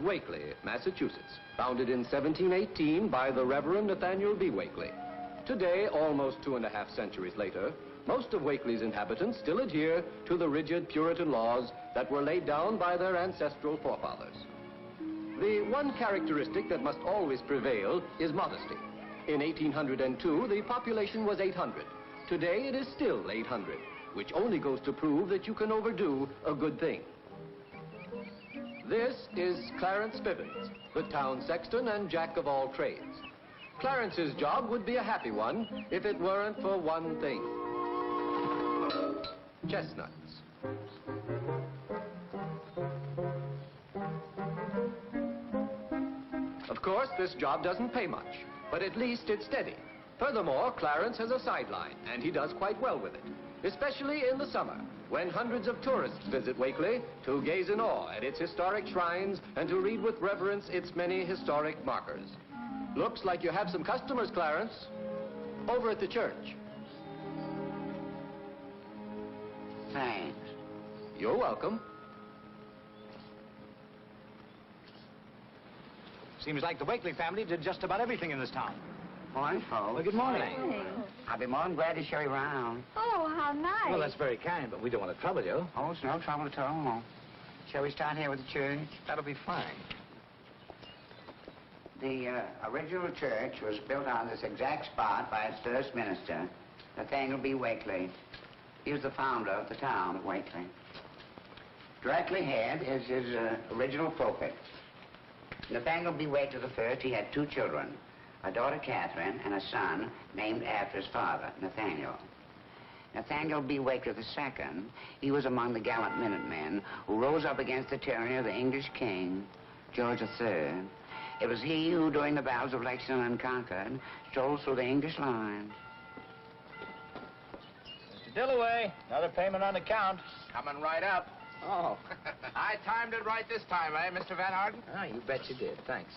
Wakely, Massachusetts, founded in 1718 by the Reverend Nathaniel B. Wakely. Today, almost 2.5 centuries later, most of Wakely's inhabitants still adhere to the rigid Puritan laws that were laid down by their ancestral forefathers. The one characteristic that must always prevail is modesty. In 1802, the population was 800. Today, it is still 800, which only goes to prove that you can overdo a good thing. This is Clarence Bivens, the town sexton and jack of all trades. Clarence's job would be a happy one if it weren't for one thing. Chestnuts. Of course, this job doesn't pay much, but at least it's steady. Furthermore, Clarence has a sideline, and he does quite well with it, especially in the summer, when hundreds of tourists visit Wakely to gaze in awe at its historic shrines and to read with reverence its many historic markers. Looks like you have some customers, Clarence, over at the church. Thanks. You're welcome. Seems like the Wakely family did just about everything in this town. Morning, folks. Well, good morning. Hey. I'll be more than glad to show you around. Oh, how nice. Well, that's very kind, but we don't want to trouble you. Oh, it's no trouble at all. Shall we start here with the church? That'll be fine. The original church was built on this exact spot by its first minister, Nathaniel B. Wakely. He was the founder of the town of Wakely. Directly ahead is his original pulpit. Nathaniel B. Wakely I, he had 2 children, a daughter, Catherine, and a son named after his father, Nathaniel. Nathaniel B. Wakely II, he was among the gallant Minutemen who rose up against the tyranny of the English king, George III. It was he who, during the battles of Lexington and Concord, strolled through the English lines. Mr. Dillaway, another payment on account. Coming right up. Oh. I timed it right this time, eh, Mr. Van Arden? Ah, you bet you did. Thanks.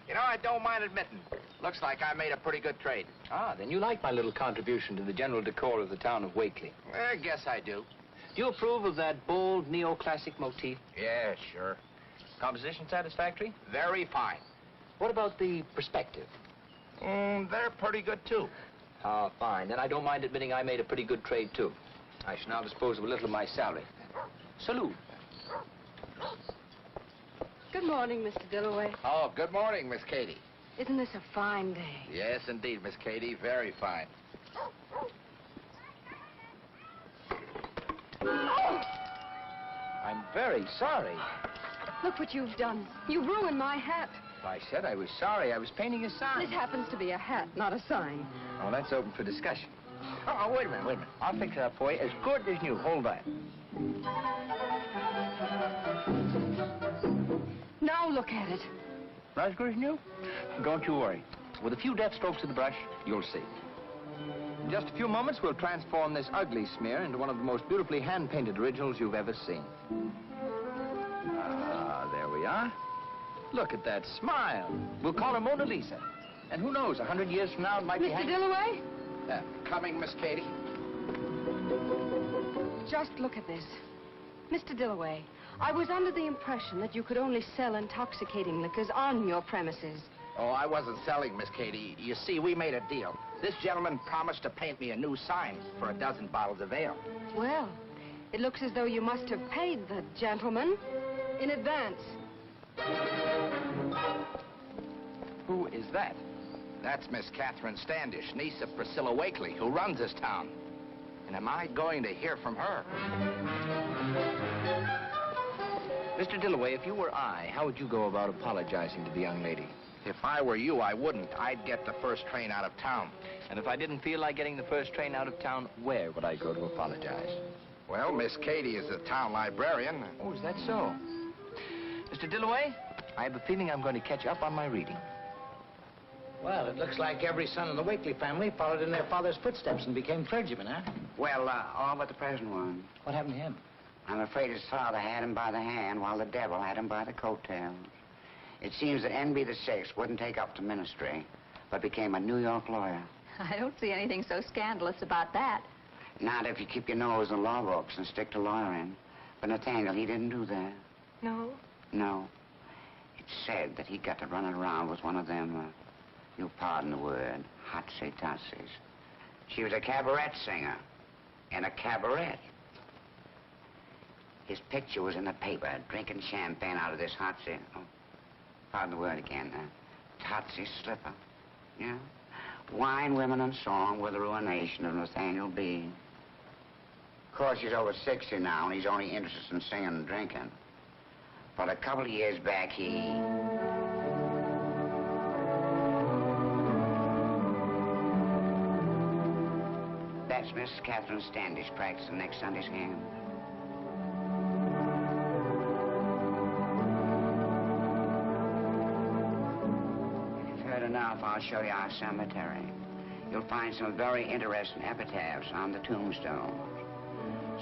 You know, I don't mind admitting. Looks like I made a pretty good trade. Ah, then you like my little contribution to the general decor of the town of Wakely. I guess I do. Do you approve of that bold neoclassic motif? Yeah, sure. Composition satisfactory? Very fine. What about the perspective? They're pretty good, too. Ah, fine. Then I don't mind admitting I made a pretty good trade, too. I shall now dispose of a little of my salary. Salute. Good morning, Mr. Dillaway. Oh, good morning, Miss Katie. Isn't this a fine day? Yes, indeed, Miss Katie. Very fine. I'm very sorry. Look what you've done. You ruined my hat. I said I was sorry. I was painting a sign. This happens to be a hat, not a sign. Oh, that's open for discussion. Oh, wait a minute. I'll fix it up for you as good as new. Hold that. Now look at it. As good as new? Don't you worry. With a few deft strokes of the brush, you'll see. In just a few moments, we'll transform this ugly smear into one of the most beautifully hand-painted originals you've ever seen. Ah, there we are. Look at that smile. We'll call her Mona Lisa. And who knows, 100 years from now, it might be... Mr. Dillaway? Coming, Miss Katie. Just look at this. Mr. Dillaway, I was under the impression that you could only sell intoxicating liquors on your premises. Oh, I wasn't selling, Miss Katie. You see, we made a deal. This gentleman promised to paint me a new sign for a dozen bottles of ale. Well, it looks as though you must have paid the gentleman in advance. Who is that? That's Miss Catherine Standish, niece of Priscilla Wakely, who runs this town. And am I going to hear from her? Mr. Dillaway, if you were I, how would you go about apologizing to the young lady? If I were you, I wouldn't. I'd get the first train out of town. And if I didn't feel like getting the first train out of town, where would I go to apologize? Well, Miss Katie is the town librarian. Oh, is that so? Mr. Dillaway, I have a feeling I'm going to catch up on my reading. Well, it looks like every son in the Wakely family followed in their father's footsteps and became clergymen, huh? Well, all but the present one. What happened to him? I'm afraid his father had him by the hand while the devil had him by the coattails. It seems that N.B. VI wouldn't take up to ministry, but became a New York lawyer. I don't see anything so scandalous about that. Not if you keep your nose in law books and stick to lawyering. But Nathaniel, he didn't do that. No? No. It's said that he got to running around with one of them, you'll pardon the word, hotsy-totsies. She was a cabaret singer in a cabaret. His picture was in the paper, drinking champagne out of this hotsy, pardon the word again, totsy slipper. Yeah? Wine, women, and song were the ruination of Nathaniel B. Of course, he's over 60 now, and he's only interested in singing and drinking. But a couple of years back, That's Miss Catherine Standish practicing next Sunday's hymn. If you've heard enough, I'll show you our cemetery. You'll find some very interesting epitaphs on the tombstones.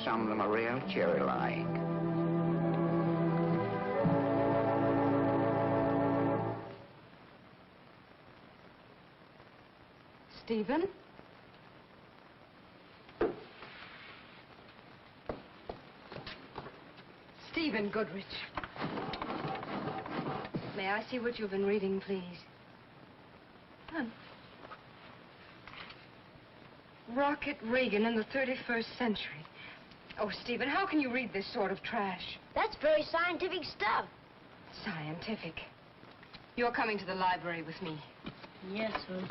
Some of them are real cheery-like. Stephen? Stephen Goodrich. May I see what you've been reading, please? Rocket Reagan in the 31st century. Oh, Stephen, how can you read this sort of trash? That's very scientific stuff. Scientific. You're coming to the library with me. Yes, sir.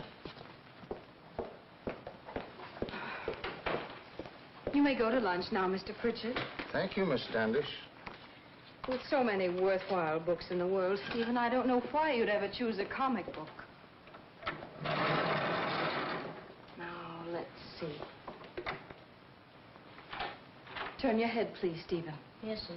You may go to lunch now, Mr. Pritchard. Thank you, Miss Standish. With so many worthwhile books in the world, Stephen, I don't know why you'd ever choose a comic book. Now, let's see. Turn your head, please, Stephen. Yes, sir.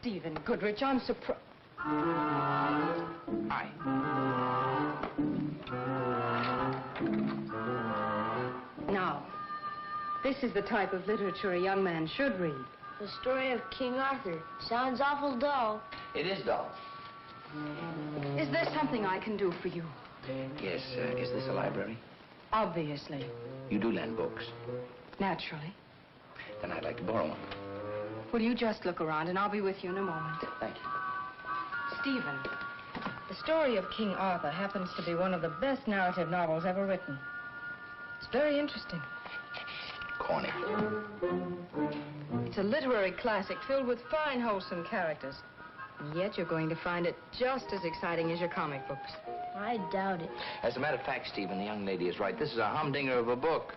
Stephen Goodrich, I'm surprised. Hi. Now, this is the type of literature a young man should read. The story of King Arthur. Sounds awful dull. It is dull. Is there something I can do for you? Yes, is this a library? Obviously. You do lend books. Naturally. Then I'd like to borrow one. Will you just look around, and I'll be with you in a moment. Thank you. Stephen, the story of King Arthur happens to be one of the best narrative novels ever written. It's very interesting. Corny. It's a literary classic filled with fine, wholesome characters. And yet you're going to find it just as exciting as your comic books. I doubt it. As a matter of fact, Stephen, the young lady is right. This is a humdinger of a book.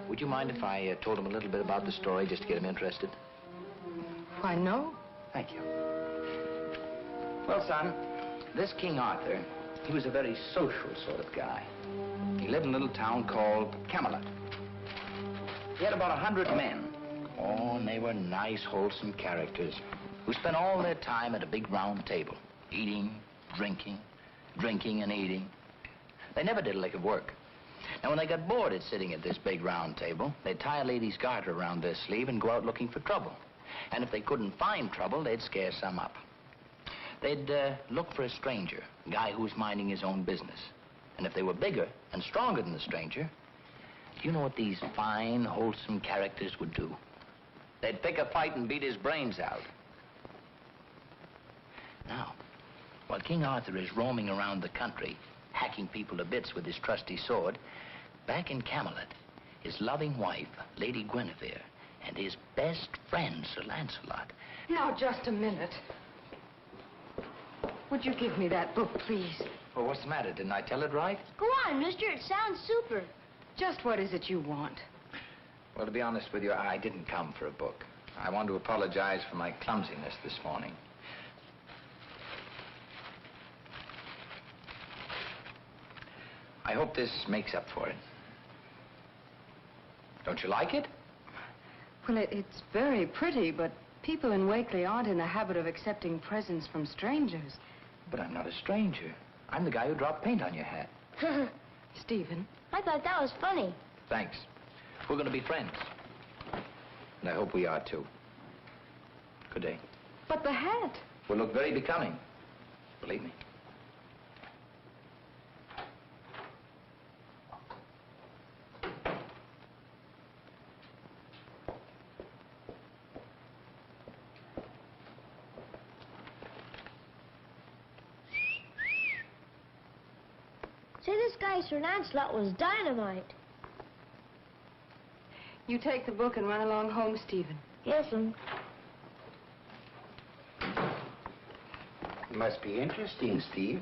Would you mind if I told him a little bit about the story just to get him interested? Why, no. Thank you. Well, son, this King Arthur, he was a very social sort of guy. He lived in a little town called Camelot. He had about 100 men. Oh, and they were nice, wholesome characters who spent all their time at a big round table, eating, drinking, drinking and eating. They never did a lick of work. Now, when they got bored at sitting at this big round table, they'd tie a lady's garter around their sleeve and go out looking for trouble. And if they couldn't find trouble, they'd scare some up. They'd look for a stranger, a guy who was minding his own business. And if they were bigger and stronger than the stranger, do you know what these fine, wholesome characters would do? They'd pick a fight and beat his brains out. Now, while King Arthur is roaming around the country, hacking people to bits with his trusty sword, back in Camelot, his loving wife, Lady Guinevere, and his best friend, Sir Lancelot. Now, just a minute. Would you give me that book, please? Well, what's the matter? Didn't I tell it right? Go on, mister. It sounds super. Just what is it you want? Well, to be honest with you, I didn't come for a book. I want to apologize for my clumsiness this morning. I hope this makes up for it. Don't you like it? Well, it's very pretty, but people in Wakely aren't in the habit of accepting presents from strangers. But I'm not a stranger. I'm the guy who dropped paint on your hat. Stephen. I thought that was funny. Thanks. We're going to be friends. And I hope we are, too. Good day. But the hat. Will look very becoming. Believe me. this guy Sir Lancelot was dynamite. You take the book and run along home, Stephen. Yes, ma'am. Must be interesting, Steve.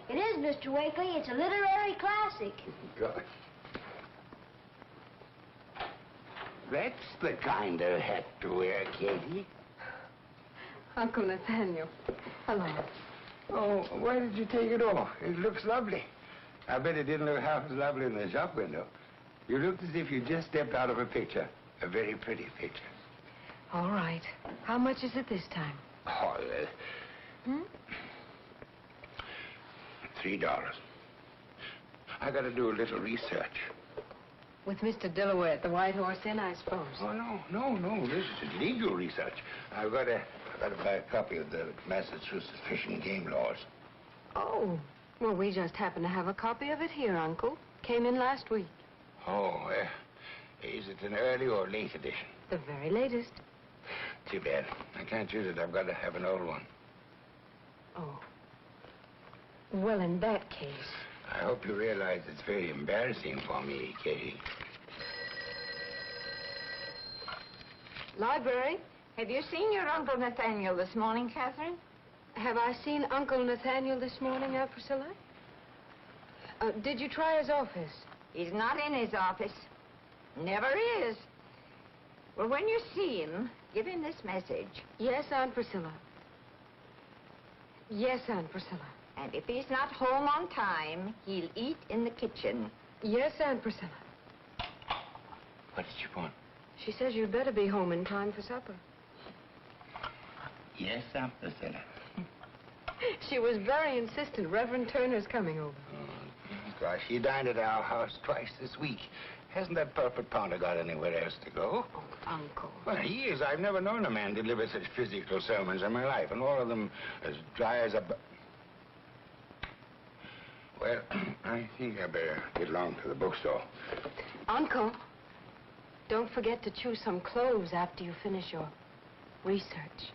It is, Mr. Wakely. It's a literary classic. Good. That's the kind of hat to wear, Katie. Uncle Nathaniel. Hello. Oh, why did you take it off? It looks lovely. I bet it didn't look half as lovely in the shop window. You looked as if you just stepped out of a picture. A very pretty picture. All right. How much is it this time? Oh, $3. I got to do a little research. With Mr. Dillaway at the White Horse Inn, I suppose. Oh, no. This is legal research. I've got to buy a copy of the Massachusetts Fish and Game Laws. Oh. Well, we just happen to have a copy of it here, Uncle. Came in last week. Oh, is it an early or late edition? The very latest. Too bad. I can't use it. I've got to have an old one. Oh. Well, in that case... I hope you realize it's very embarrassing for me, Katie. Library. Have you seen your Uncle Nathaniel this morning, Catherine? Have I seen Uncle Nathaniel this morning, Aunt Priscilla? Did you try his office? He's not in his office. Never is. Well, when you see him, give him this message. Yes, Aunt Priscilla. Yes, Aunt Priscilla. And if he's not home on time, he'll eat in the kitchen. Yes, Aunt Priscilla. What did you want? She says you'd better be home in time for supper. Yes, Aunt Priscilla. She was very insistent. Reverend Turner's coming over. Oh, gosh, he dined at our house twice this week. Hasn't that pulpit pounder got anywhere else to go? Oh, Uncle. Well, he is. I've never known a man deliver such physical sermons in my life, and all of them as dry as a... Well, I think I better get along to the bookstore. Uncle, don't forget to choose some clothes after you finish your research.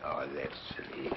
Oh, that's silly.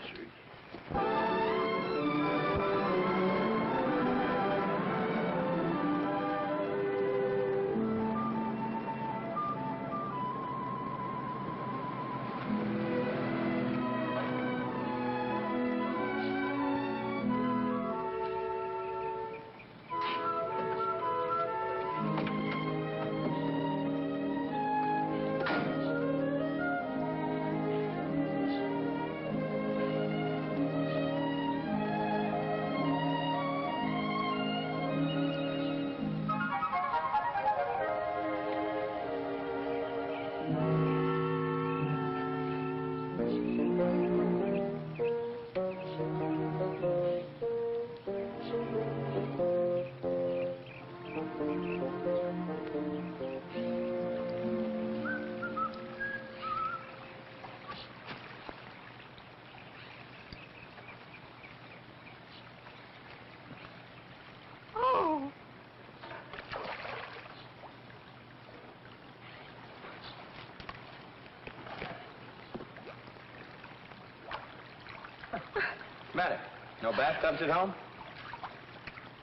Matter? No bathtubs at home?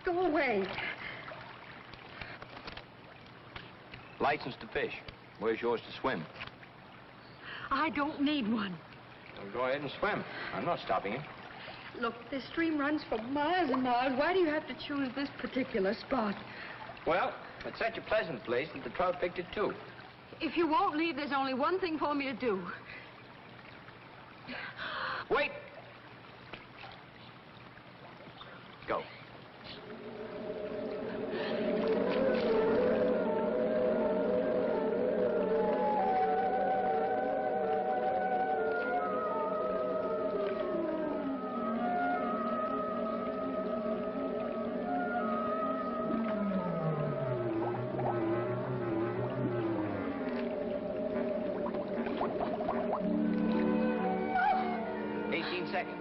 Go away. License to fish. Where's yours to swim? I don't need one. Well, go ahead and swim. I'm not stopping you. Look, this stream runs for miles and miles. Why do you have to choose this particular spot? Well, it's such a pleasant place that the trout picked it too. If you won't leave, there's only one thing for me to do. Wait! Go.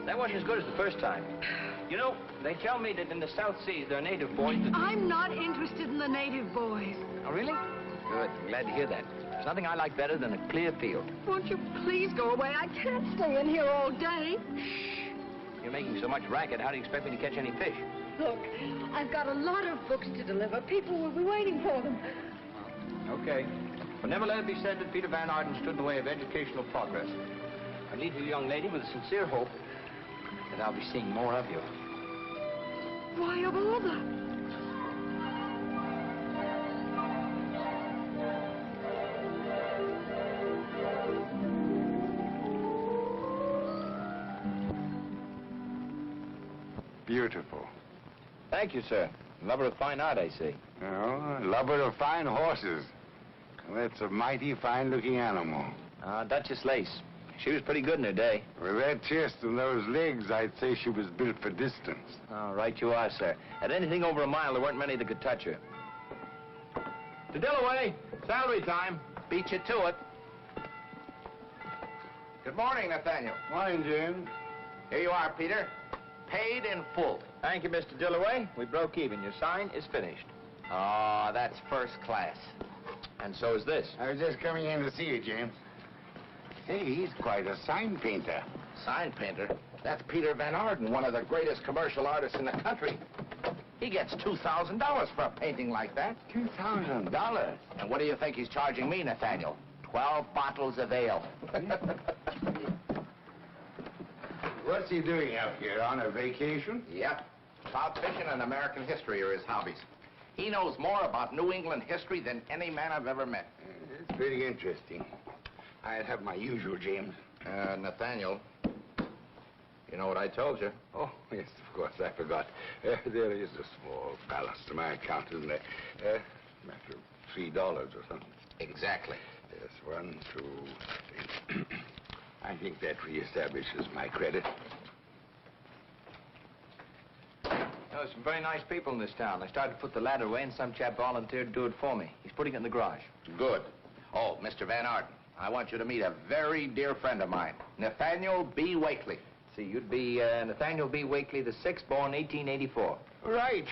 That wasn't as good as the first time. You know, they tell me that in the South Seas, there are native boys that... I'm not interested in the native boys. Oh, really? Good. I'm glad to hear that. There's nothing I like better than a clear field. Won't you please go away? I can't stay in here all day. You're making so much racket, how do you expect me to catch any fish? Look, I've got a lot of books to deliver. People will be waiting for them. Okay. But never let it be said that Peter Van Arden stood in the way of educational progress. I leave you, young lady, with a sincere hope that I'll be seeing more of you. Why, of all the... Beautiful. Thank you, sir. Lover of fine art, I see. Oh, lover of fine horses. Well, that's a mighty fine-looking animal. Duchess Lace. She was pretty good in her day. With that chest and those legs, I'd say she was built for distance. Oh, right you are, sir. At anything over a mile, there weren't many that could touch her. To Dillaway, salary time. Beat you to it. Good morning, Nathaniel. Morning, James. Here you are, Peter. Paid in full. Thank you, Mr. Dillaway. We broke even. Your sign is finished. Oh, that's first class. And so is this. I was just coming in to see you, James. Hey, he's quite a sign painter. Sign painter? That's Peter Van Arden, one of the greatest commercial artists in the country. He gets $2,000 for a painting like that. $2,000? And what do you think he's charging me, Nathaniel? 12 bottles of ale. What's he doing up here, on a vacation? Yep. Trout fishing and American history are his hobbies. He knows more about New England history than any man I've ever met. It's pretty interesting. I'd have my usual, James. Nathaniel, you know what I told you? Oh, yes, of course, I forgot. There is a small balance to my account, isn't there? Matter of $3 or something. Exactly. Yes, 1, 2, 3. I think that reestablishes my credit. There's some very nice people in this town. I started to put the ladder away, and some chap volunteered to do it for me. He's putting it in the garage. Good. Oh, Mr. Van Arden, I want you to meet a very dear friend of mine, Nathaniel B. Wakely. See, you'd be Nathaniel B. Wakely, the 6th, born 1884. Right.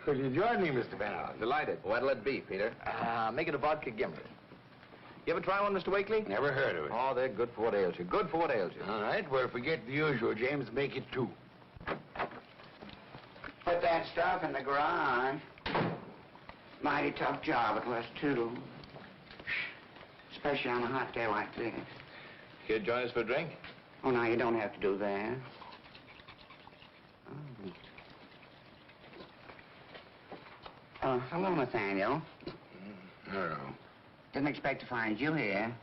Could you join me, Mr. Van Arden? Delighted. What'll it be, Peter? Make it a vodka gimlet. You ever try one, Mr. Wakely? Never heard of it. Oh, they're good for what ails you. Good for what ails you. All right, well, forget the usual, James. Make it 2. Put that stuff in the garage. Mighty tough job it was, too. Especially on a hot day like this. Kid, join us for a drink? Oh, now, you don't have to do that. Oh. Hello, Nathaniel. Hello. Didn't expect to find you here.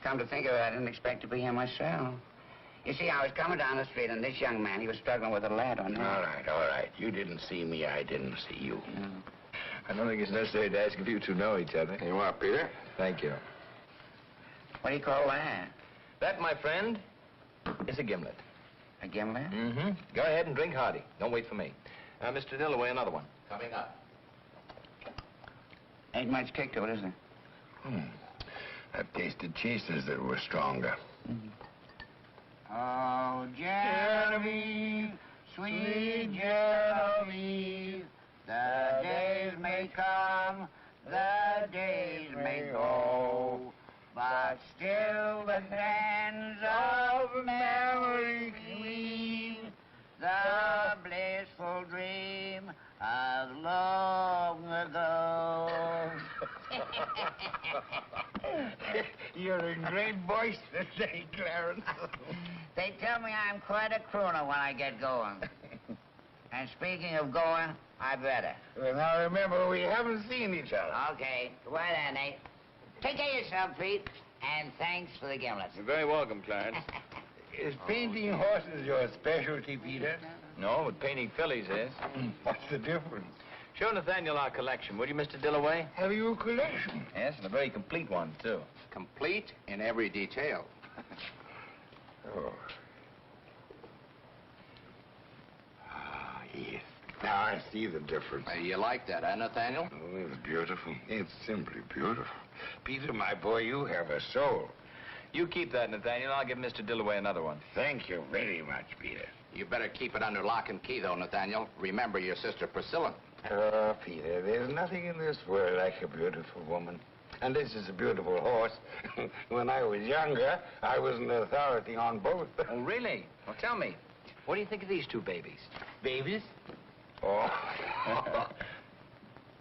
Come to think of it, I didn't expect to be here myself. You see, I was coming down the street, and this young man, he was struggling with a ladder. All right. You didn't see me, I didn't see you. No. I don't think it's necessary to ask if you two know each other. You are, Peter? Thank you. What do you call that? That, my friend, is a gimlet. A gimlet? Mm-hmm. Go ahead and drink hearty. Don't wait for me. Mr. Dillaway, another one. Coming up. Ain't much kick to it, is there? I've tasted chasers that were stronger. Oh, Genevieve, sweet Genevieve, the days may come, the days may go, but still the hands of memory cleave the blissful dream of long ago. You're in great voice today, Clarence. They tell me I'm quite a crooner when I get going. And speaking of going, I better. Well, now remember, we haven't seen each other. Okay. Goodbye then, Nate. Take care of yourself, Pete. And thanks for the gimlets. You're very welcome, Clarence. Is painting horses your specialty, Peter? No, but painting fillies is. What's the difference? Show Nathaniel our collection, would you, Mr. Dillaway? Have you a collection? Yes, and a very complete one, too. Complete in every detail. Oh. Ah, yes. Now I see the difference. You like that, huh, Nathaniel? Oh, it's beautiful. It's simply beautiful. Peter, my boy, you have a soul. You keep that, Nathaniel. I'll give Mr. Dillaway another one. Thank you very much, Peter. You better keep it under lock and key, though, Nathaniel. Remember your sister Priscilla. Oh, Peter, there's nothing in this world like a beautiful woman. And this is a beautiful horse. When I was younger, I was an authority on both. Oh, really? Well, tell me. What do you think of these two babies? Babies? Oh.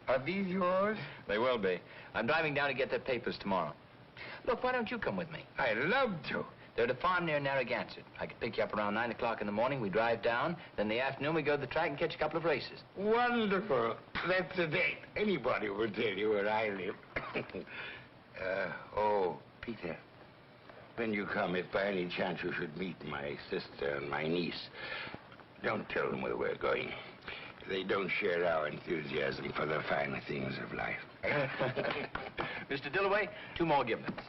Are these yours? They will be. I'm driving down to get their papers tomorrow. Look, why don't you come with me? I'd love to. They're at a farm near Narragansett. I could pick you up around 9 o'clock in the morning. We drive down. Then in the afternoon, we go to the track and catch a couple of races. Wonderful. That's a date. Anybody will tell you where I live. Oh, Peter, when you come, if by any chance you should meet my sister and my niece, don't tell them where we're going. They don't share our enthusiasm for the finer things of life. Mr. Dillaway, 2 more Giblets.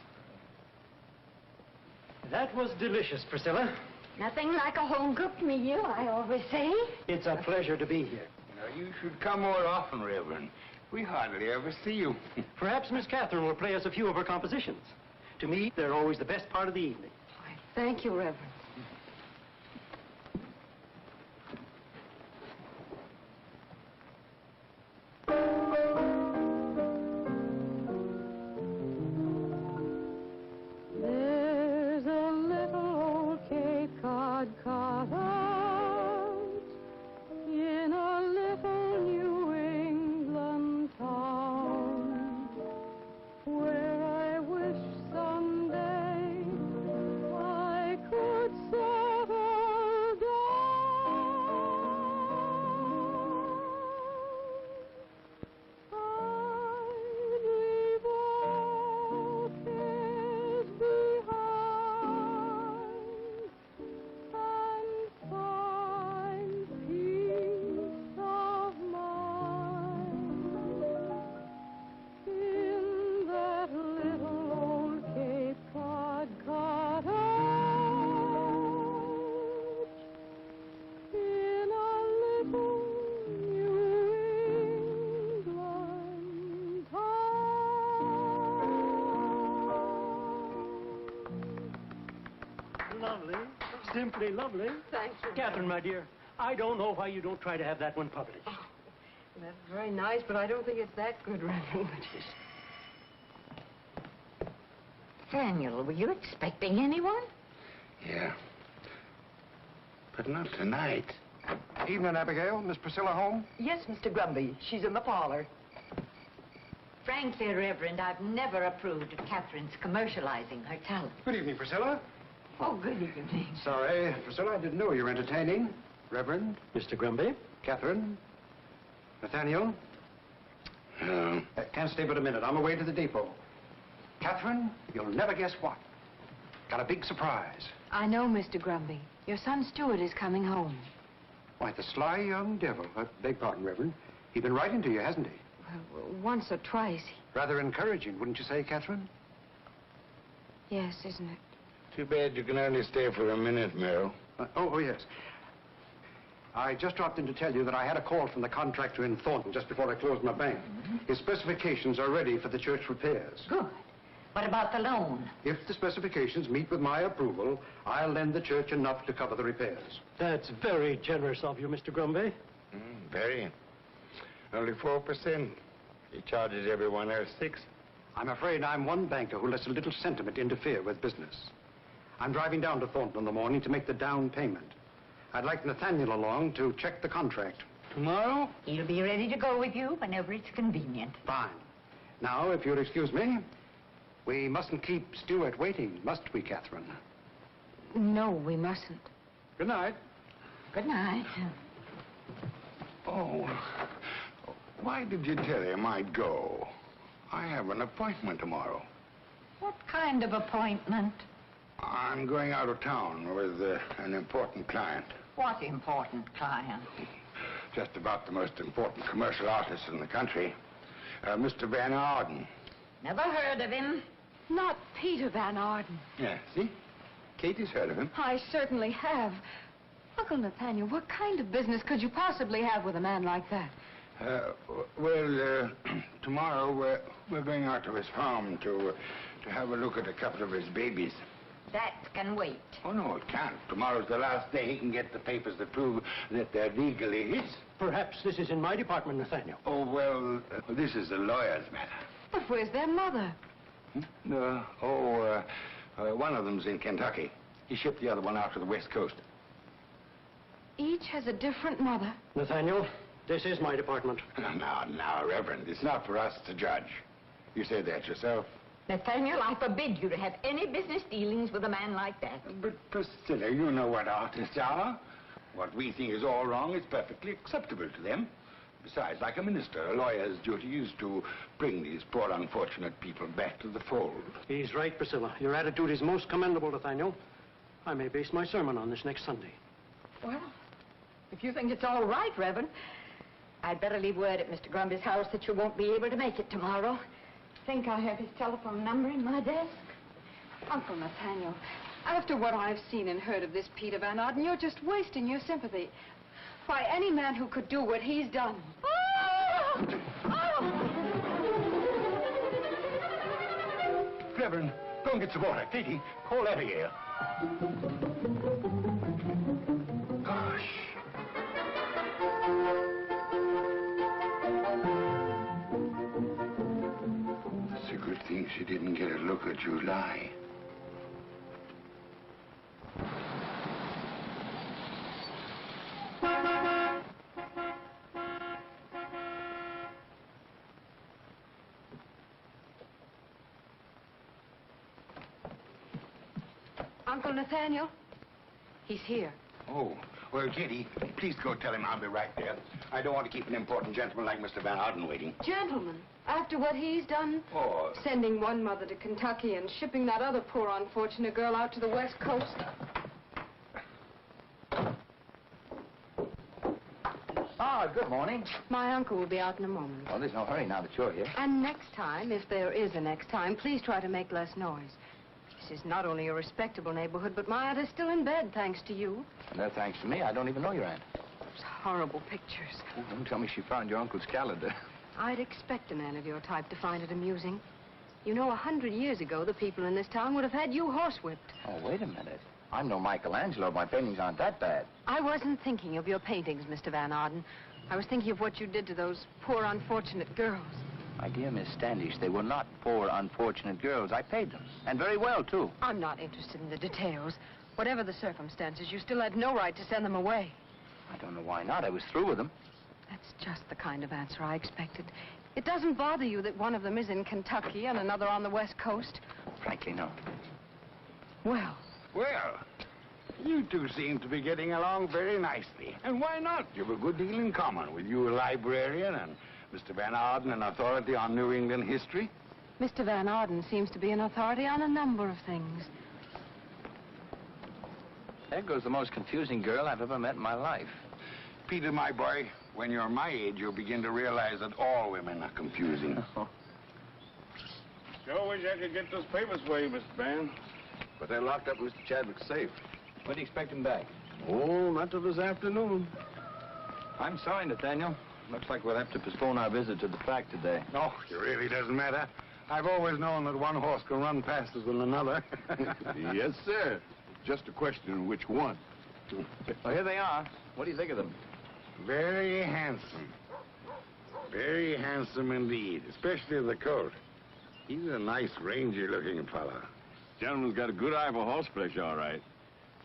That was delicious, Priscilla. Nothing like a home-cooked meal, I always say. It's a pleasure to be here. You should come more often, Reverend. We hardly ever see you. Perhaps Miss Catherine will play us a few of her compositions. To me, they're always the best part of the evening. Why, thank you, Reverend. There's a little old Cape Cod cottage in a little New England town where I wish someday I could settle down. I'd leave all cares behind and find peace of mind in that little old Cape Cod cottage in a little New England town. Lovely. Simply lovely. Thank you. Catherine, my dear, I don't know why you don't try to have that one published. That's very nice, but I don't think it's that good, Reverend. Daniel, were you expecting anyone? Yeah. But not tonight. Evening, Abigail. Miss Priscilla home? Yes, Mr. Grumby. She's in the parlor. Frankly, Reverend, I've never approved of Catherine's commercializing her talent. Good evening, Priscilla. Oh, good evening. Sorry, Priscilla, I didn't know you were entertaining. Reverend, Mr. Grumby? Catherine, Nathaniel. No. Can't stay but a minute. I'm away to the depot. Catherine, you'll never guess what. Got a big surprise. I know, Mr. Grumby. Your son Stuart is coming home. Why, the sly young devil. Beg pardon, Reverend. He's been writing to you, hasn't he? Well, once or twice. Rather encouraging, wouldn't you say, Catherine? Yes, isn't it? Too bad you can only stay for a minute, Merrill. Oh, yes. I just dropped in to tell you that I had a call from the contractor in Thornton just before I closed my bank. His specifications are ready for the church repairs. Good. What about the loan? If the specifications meet with my approval, I'll lend the church enough to cover the repairs. That's very generous of you, Mr. Grumby. Very. Only 4%. He charges everyone else 6%. I'm afraid I'm one banker who lets a little sentiment interfere with business. I'm driving down to Thornton in the morning to make the down payment. I'd like Nathaniel along to check the contract. Tomorrow? He'll be ready to go with you whenever it's convenient. Fine. Now, if you'll excuse me, we mustn't keep Stuart waiting, must we, Catherine? No, we mustn't. Good night. Good night. Oh, why did you tell him I'd go? I have an appointment tomorrow. What kind of appointment? I'm going out of town with an important client. What important client? Just about the most important commercial artist in the country. Mr. Van Arden. Never heard of him. Not Peter Van Arden. Yeah, see? Katie's heard of him. I certainly have. Uncle Nathaniel, what kind of business could you possibly have with a man like that? Tomorrow we're going out to his farm to have a look at a couple of his babies. That can wait. Oh, no, it can't. Tomorrow's the last day he can get the papers that prove that they're legally his. Perhaps this is in my department, Nathaniel. Oh, well, this is a lawyer's matter. But where's their mother? One of them's in Kentucky. He shipped the other one out to the West Coast. Each has a different mother. Nathaniel, this is my department. Now, Reverend, it's not for us to judge. You said that yourself. Nathaniel, I forbid you to have any business dealings with a man like that. But, Priscilla, you know what artists are. What we think is all wrong is perfectly acceptable to them. Besides, like a minister, a lawyer's duty is to bring these poor, unfortunate people back to the fold. He's right, Priscilla. Your attitude is most commendable, Nathaniel. I may base my sermon on this next Sunday. Well, if you think it's all right, Reverend, I'd better leave word at Mr. Grundy's house that you won't be able to make it tomorrow. Think I have his telephone number in my desk? Uncle Nathaniel, after what I've seen and heard of this Peter Van Arden, you're just wasting your sympathy. Why, any man who could do what he's done. Oh! Oh! Reverend, go and get some water. Katie, call Abigail. Gosh. It's a good thing she didn't get a look at July. Uncle Nathaniel, he's here. Oh, well, Kitty, please go tell him I'll be right there. I don't want to keep an important gentleman like Mr. Van Arden waiting. Gentlemen, after what he's done, Oh. sending one mother to Kentucky and shipping that other poor unfortunate girl out to the West Coast. Ah, good morning. My uncle will be out in a moment. Well, there's no hurry now that you're here. And next time, if there is a next time, please try to make less noise. This is not only a respectable neighborhood, but my aunt is still in bed, thanks to you. No, thanks to me. I don't even know your aunt. Those horrible pictures. Oh, don't tell me she found your uncle's calendar. I'd expect a man of your type to find it amusing. You know, 100 years ago, the people in this town would have had you horsewhipped. Oh, wait a minute. I'm no Michelangelo. My paintings aren't that bad. I wasn't thinking of your paintings, Mr. Van Arden. I was thinking of what you did to those poor, unfortunate girls. My dear Miss Standish, they were not poor, unfortunate girls. I paid them. And very well, too. I'm not interested in the details. Whatever the circumstances, you still had no right to send them away. I don't know why not. I was through with them. That's just the kind of answer I expected. It doesn't bother you that one of them is in Kentucky and another on the West Coast? Frankly, no. Well. Well, you two seem to be getting along very nicely. And why not? You've a good deal in common with you, a librarian, and Mr. Van Arden, an authority on New England history. Mr. Van Arden seems to be an authority on a number of things. There goes the most confusing girl I've ever met in my life. Peter, my boy, when you're my age, you'll begin to realize that all women are confusing. Sure wish I could get those papers for you, Mr. Van. But they're locked up in Mr. Chadwick's safe. When do you expect him back? Oh, not till this afternoon. I'm sorry, Nathaniel. Looks like we'll have to postpone our visit to the track today. No, it really doesn't matter. I've always known that one horse can run faster than another. Yes, sir. Just a question of which one. Well, here they are. What do you think of them? Very handsome. Very handsome indeed, especially the coat. He's a nice, rangy-looking fella. Gentleman's got a good eye for horseflesh, all right.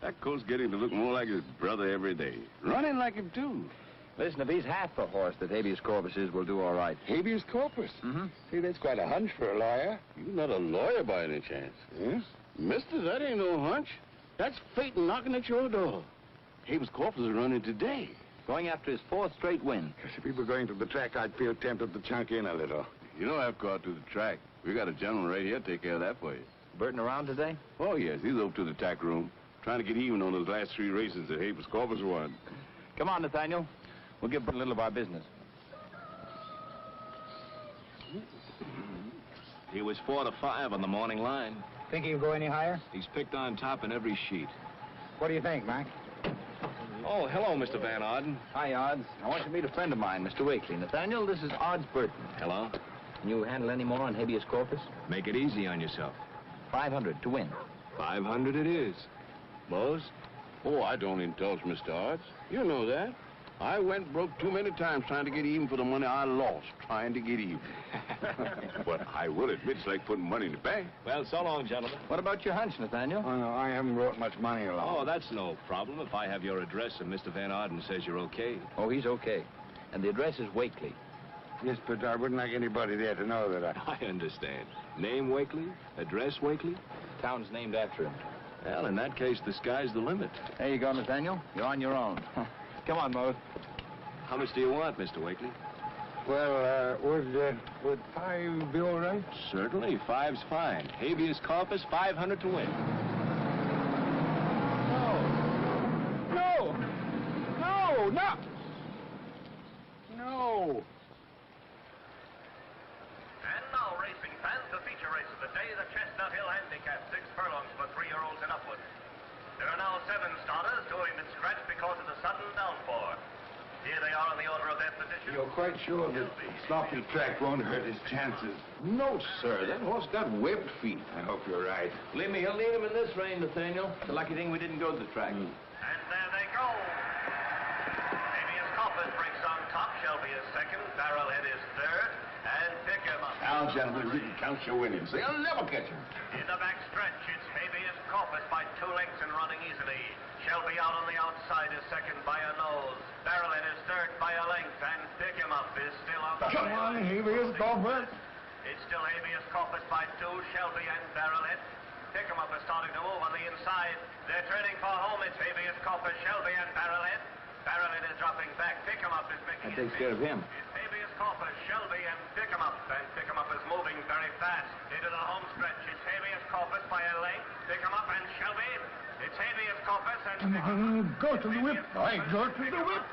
That coat's getting to look more like his brother every day. Running like him, too. Listen, if he's half the horse that habeas corpus is, we'll do all right. Habeas corpus? Mm-hmm. See, that's quite a hunch for a lawyer. You're not a lawyer by any chance. Huh? Mister, that ain't no hunch. That's fate knocking at your door. Habeas corpus is running today. Going after his 4th straight win. If we were going to the track, I'd feel tempted to chunk in a little. You don't have to go out to the track. We got a gentleman right here to take care of that for you. Burton around today? Oh, yes. He's over to the tack room, trying to get even on those last 3 races that habeas corpus won. Come on, Nathaniel. We'll give Burton a little of our business. He was 4 to 5 on the morning line. Think he'll go any higher? He's picked on top in every sheet. What do you think, Mac? Oh, hello, Mr. Van Arden. Hi, Odds. I want you to meet a friend of mine, Mr. Wakely. Nathaniel, this is Odds Burton. Hello. Can you handle any more on habeas corpus? Make it easy on yourself. 500 to win. 500 it is. Boss? Oh, I don't indulge, Mr. Odds. You know that. I went broke too many times trying to get even for the money I lost trying to get even. But I will admit it's like putting money in the bank. Well, so long, gentlemen. What about your hunch, Nathaniel? Oh, no, I haven't brought much money along. Oh, that's no problem if I have your address and Mr. Van Arden says you're okay. Oh, he's okay. And the address is Wakely. Yes, but I wouldn't like anybody there to know that I understand. Name Wakely? Address Wakely? Town's named after him. Well, in that case, the sky's the limit. There you go, Nathaniel. You're on your own. Come on, Mo. How much do you want, Mr. Wakely? Well, would 5 be all right? Certainly. 5's fine. Habeas corpus, 500 to win. No! No! No! No! And now, racing fans, the feature race of the day, the Chestnut Hill Handicap, 6 furlongs for 3-year-olds and upward. There are now 7 starters who have been scratched because of the sudden downpour. Here they are in the order of their position. You're quite sure that sloppy track won't hurt his chances? No, sir. That horse got webbed feet. I hope you're right. Believe me, he'll need him in this rain, Nathaniel. It's a lucky thing we didn't go to the track. And there they go. Habeas corpus breaks on top. Shelby is second. Barrelhead is third. And pick him up. Now, gentlemen, you can count your winnings. They'll never catch him. In the back stretch, it's Habeas corpus by 2 lengths and running easily. Shelby out on the outside is second by a nose. Barrelhead is third by a length, and pick him up is still on the Come on, Habeas corpus. It's still Habeas corpus by 2, Shelby and Barrelhead. Pick him up is starting to move on the inside. They're turning for home. It's Habeas corpus, Shelby and Barrelhead. Barrelhead is dropping back. Pick him up is making That takes care of him. It's Habeas corpus, Shelby and pick him up. And pick him up is moving very fast into the home stretch. It's Habeas corpus by a length. Pick him up and Shelby. It's Habeas corpus and pick him up. Go to the whip. I go to the whip.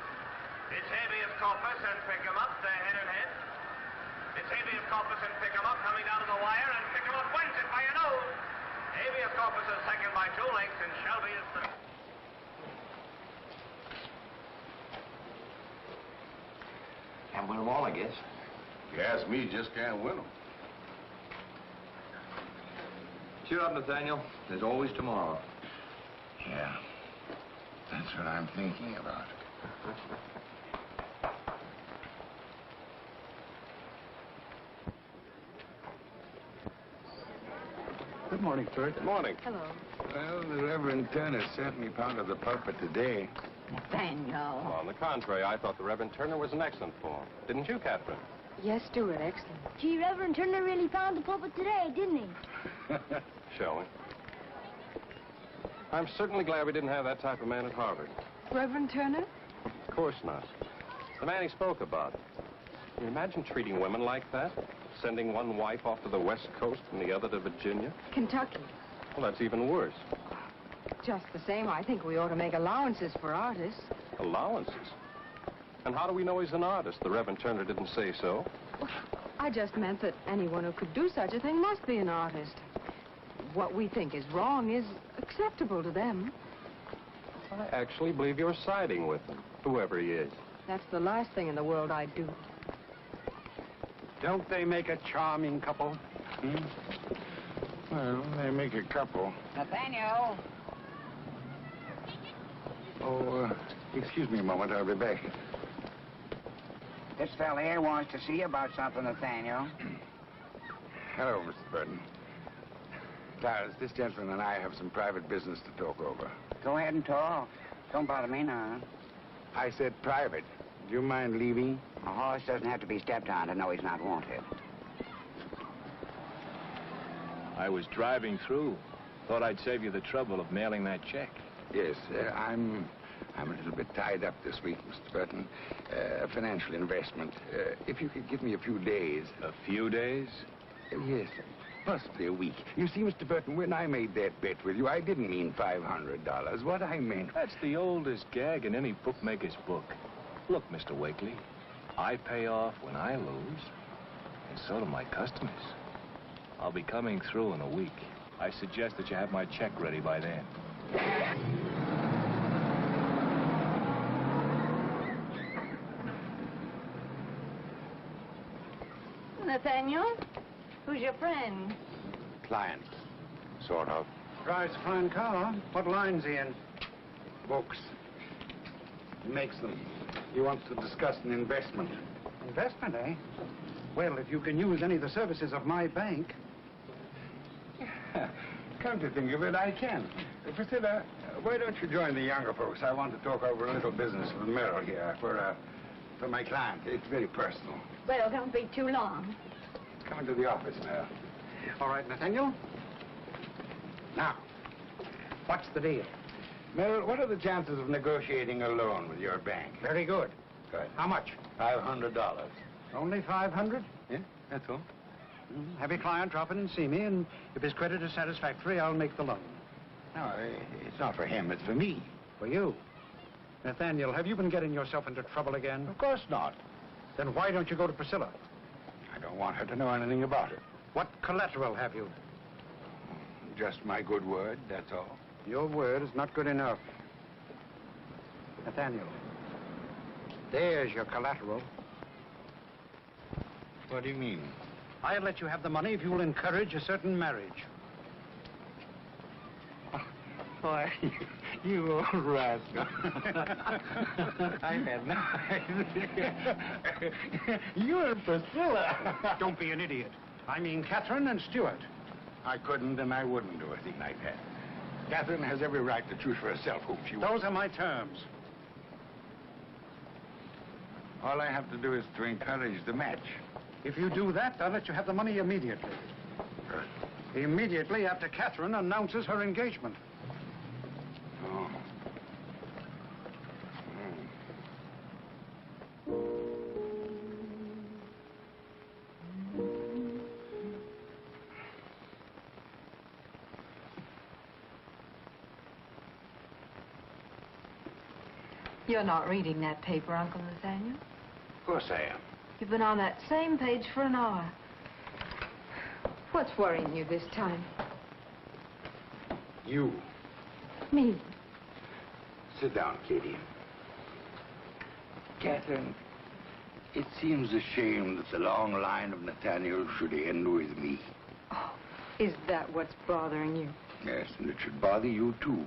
It's Habeas corpus and pick him up. They're head and head. It's Habeas corpus and pick him up coming down to the wire and pick him up wins it by a nose. Habeas corpus is second by 2 lengths and Shelby is third. Can't win them all, I guess. If you ask me, just can't win them. Cheer up, Nathaniel. There's always tomorrow. Yeah, that's what I'm thinking about. Good morning, sir. Good morning. Hello. Well, the Reverend Turner sent me out of the pulpit today. Nathaniel. Well, on the contrary, I thought the Reverend Turner was in excellent form. Didn't you, Catherine? Yes, Stuart, excellent. Gee, Reverend Turner really found the pulpit today, didn't he? Shall we? I'm certainly glad we didn't have that type of man at Harvard. Reverend Turner? Of course not. The man he spoke about. Can you imagine treating women like that? Sending one wife off to the West Coast and the other to Virginia? Kentucky. Well, that's even worse. Just the same, I think we ought to make allowances for artists. Allowances? And how do we know he's an artist? The Reverend Turner didn't say so. I just meant that anyone who could do such a thing must be an artist. What we think is wrong is acceptable to them. I actually believe you're siding with him, whoever he is. That's the last thing in the world I'd do. Don't they make a charming couple? Well, they make a couple. Nathaniel. Oh, excuse me a moment. I'll be back. This fella here wants to see you about something, Nathaniel. Hello, Mr. Burton. Clarence, this gentleman and I have some private business to talk over. Go ahead and talk. Don't bother me now. I said private. Do you mind leaving? A horse doesn't have to be stepped on to know he's not wanted. I was driving through. Thought I'd save you the trouble of mailing that check. Yes, I'm a little bit tied up this week, Mr. Burton. A financial investment. If you could give me a few days. A few days? Yes, possibly a week. You see, Mr. Burton, when I made that bet with you, I didn't mean $500. What I meant... That's the oldest gag in any bookmaker's book. Look, Mr. Wakely, I pay off when I lose, and so do my customers. I'll be coming through in a week. I suggest that you have my check ready by then. Nathaniel, who's your friend? Client, sort of. Drives a fine car. What line's he in? Books. He makes them. He wants to discuss an investment. Investment, eh? Well, if you can use any of the services of my bank... Come to think of it, I can. Priscilla, why don't you join the younger folks? I want to talk over a little business with Merrill here for my client. It's very personal. Well, don't be too long. Come into the office, Merrill. All right, Nathaniel. Now, what's the deal? Merrill, what are the chances of negotiating a loan with your bank? Very good. Good. How much? $500. Only 500? Yeah, that's all. Have your client drop in and see me, and if his credit is satisfactory, I'll make the loan. No, it's not for him, it's for me. For you? Nathaniel, have you been getting yourself into trouble again? Of course not. Then why don't you go to Priscilla? I don't want her to know anything about it. What collateral have you? Just my good word, that's all. Your word is not good enough. Nathaniel, there's your collateral. What do you mean? I'll let you have the money if you will encourage a certain marriage. Why, you old rascal. I had no idea. You're Priscilla. Don't be an idiot. I mean Catherine and Stuart. I couldn't and I wouldn't do a thing like that. Catherine has every right to choose for herself whom she wants. Those are my terms. All I have to do is to encourage the match. If you do that, I'll let you have the money immediately. Good. Immediately after Catherine announces her engagement. Oh. You're not reading that paper, Uncle Nathaniel. Of course I am. You've been on that same page for an hour. What's worrying you this time? You. Me. Sit down, Katie. Catherine, it seems a shame that the long line of Nathaniel should end with me. Oh, is that what's bothering you? Yes, and it should bother you, too.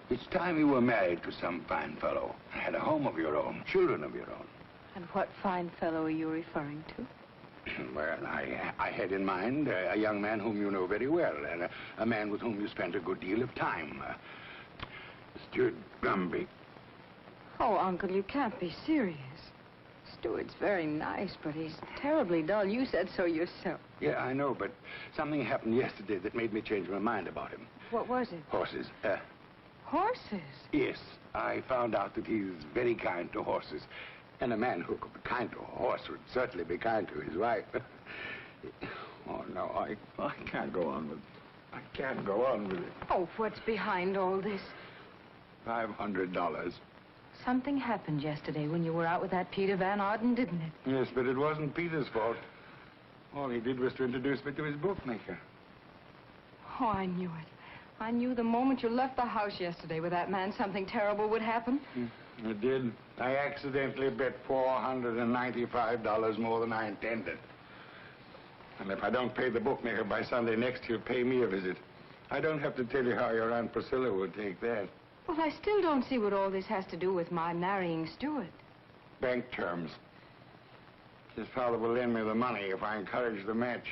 It's time you were married to some fine fellow and had a home of your own, children of your own. And what fine fellow are you referring to? Well, I had in mind a young man whom you know very well, and a man with whom you spent a good deal of time. Stuart Gumby. Oh, Uncle, you can't be serious. Stuart's very nice, but he's terribly dull. You said so yourself. Yeah, I know, but something happened yesterday that made me change my mind about him. What was it? Horses. Horses? Yes, I found out that he's very kind to horses. And a man who could be kind to a horse would certainly be kind to his wife. Oh, no, I can't go on with it. I can't go on with it. Oh, what's behind all this? $500. Something happened yesterday when you were out with that Peter Van Arden, didn't it? Yes, but it wasn't Peter's fault. All he did was to introduce me to his bookmaker. Oh, I knew it. I knew the moment you left the house yesterday with that man, something terrible would happen. It did. I accidentally bet $495 more than I intended. And if I don't pay the bookmaker by Sunday next, he'll pay me a visit. I don't have to tell you how your Aunt Priscilla would take that. Well, I still don't see what all this has to do with my marrying Stuart. Bank terms. His father will lend me the money if I encourage the match.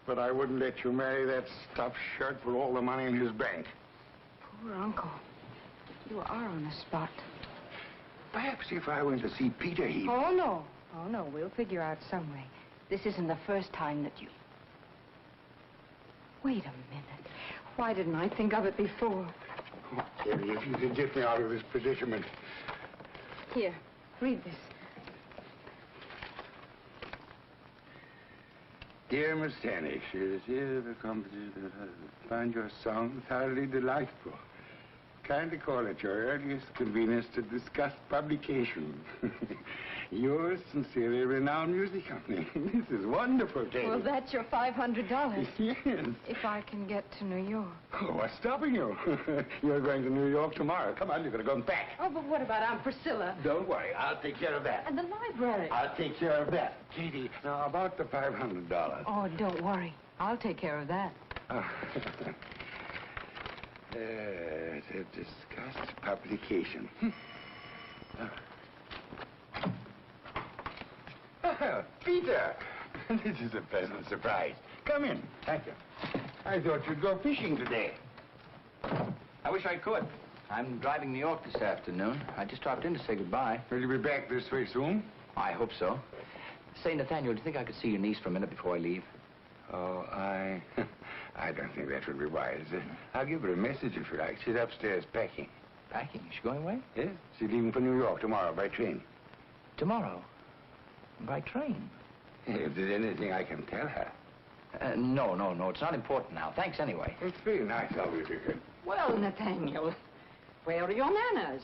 But I wouldn't let you marry that stuffed shirt for all the money in his bank. Poor Uncle. You are on the spot. Perhaps if I went to see Peter, he... Oh, no. Oh, no. We'll figure out some way. This isn't the first time that you... Wait a minute. Why didn't I think of it before? Oh, Jerry, if you could get me out of this predicament. Here, read this. Dear Miss Tannish, it is find your song thoroughly delightful. Kindly call at your earliest convenience to discuss publication. Yours sincerely, renowned music company. This is wonderful, Katie. Well, that's your $500. Yes. If I can get to New York. Oh, what's stopping you? You're going to New York tomorrow. Come on, you're going to go back. Oh, but what about Aunt Priscilla? Don't worry, I'll take care of that. And the library. I'll take care of that. Katie, now about the $500. Oh, don't worry. I'll take care of that. To discuss publication. Well, Peter, this is a pleasant surprise. Come in. Thank you. I thought you'd go fishing today. I wish I could. I'm driving New York this afternoon. I just dropped in to say goodbye. Will you be back this way soon? I hope so. Say, Nathaniel, do you think I could see your niece for a minute before I leave? Oh, I don't think that would be wise. I'll give her a message if you like. She's upstairs packing. Packing? Is she going away? Yes, she's leaving for New York tomorrow by train. Tomorrow? By train? If there's anything I can tell her. No. It's not important now. Thanks anyway. It's very nice of you, Vicar. Well, Nathaniel, where are your manners?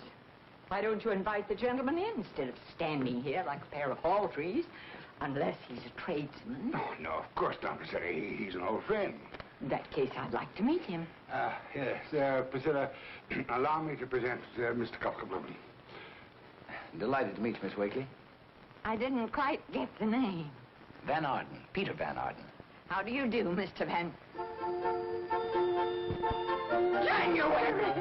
Why don't you invite the gentleman in instead of standing here like a pair of hall trees? Unless he's a tradesman. Oh, no, of course not, Priscilla. He's an old friend. In that case, I'd like to meet him. Yes, Priscilla, allow me to present Mr. Cockabloom. Delighted to meet you, Miss Wakely. I didn't quite get the name. Van Arden. Peter Van Arden. How do you do, Mr. Van? January!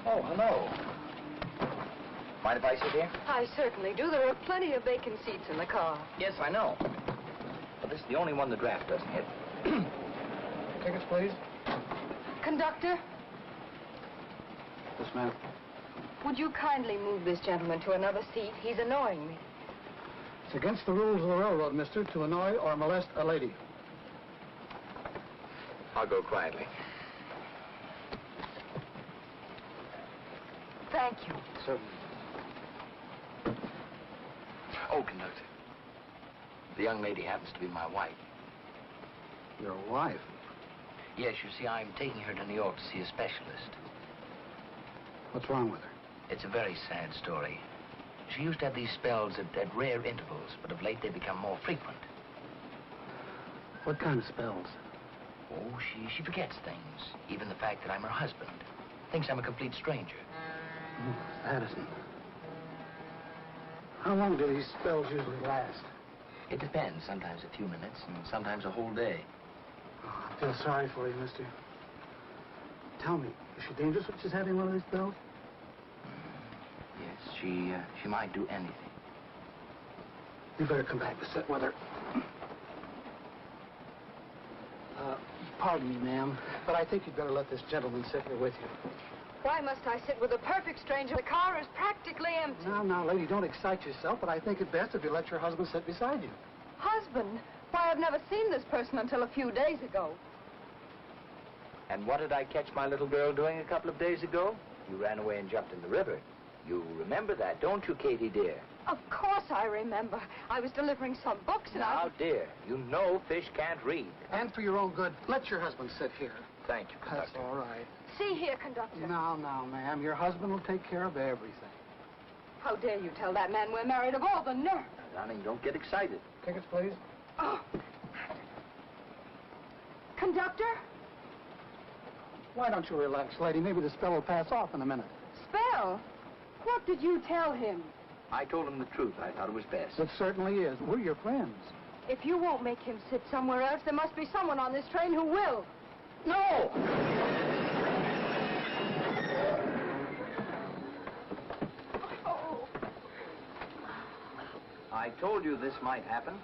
Oh, hello. Mind if I sit here? I certainly do. There are plenty of vacant seats in the car. Yes, I know. But this is the only one the draft doesn't hit. Tickets, please. Conductor, Yes, ma'am. would you kindly move this gentleman to another seat? He's annoying me. It's against the rules of the railroad, mister, to annoy or molest a lady. I'll go quietly. Thank you. Sir. Oh, conductor. The young lady happens to be my wife. Your wife? Yes, you see, I'm taking her to New York to see a specialist. What's wrong with her? It's a very sad story. She used to have these spells at rare intervals, but of late they become more frequent. What kind of spells? Oh, she forgets things. Even the fact that I'm her husband. Thinks I'm a complete stranger. Addison. How long do these spells usually last? It depends. Sometimes a few minutes, and sometimes a whole day. Oh, I feel sorry for you, mister. Tell me, is she dangerous if she's having one of these spells? Yes, she might do anything. You better come back to sit with her. Pardon me, ma'am, but I think you'd better let this gentleman sit here with you. Why must I sit with a perfect stranger? The car is practically empty. Now, lady, don't excite yourself, but I think it best if you let your husband sit beside you. Husband? Why, I've never seen this person until a few days ago. And what did I catch my little girl doing a couple of days ago? You ran away and jumped in the river. You remember that, don't you, Katie, dear? Of course I remember. I was delivering some books and Now, dear, you know fish can't read. And for your own good, let your husband sit here. Thank you, conductor. That's all right. See here, conductor. Now, ma'am, your husband will take care of everything. How dare you tell that man we're married? Of all the nerve. Now, darling, don't get excited. Tickets, please. Oh. Conductor? Why don't you relax, lady? Maybe the spell will pass off in a minute. Spell? What did you tell him? I told him the truth. I thought it was best. It certainly is. We're your friends. If you won't make him sit somewhere else, there must be someone on this train who will. No! I told you this might happen.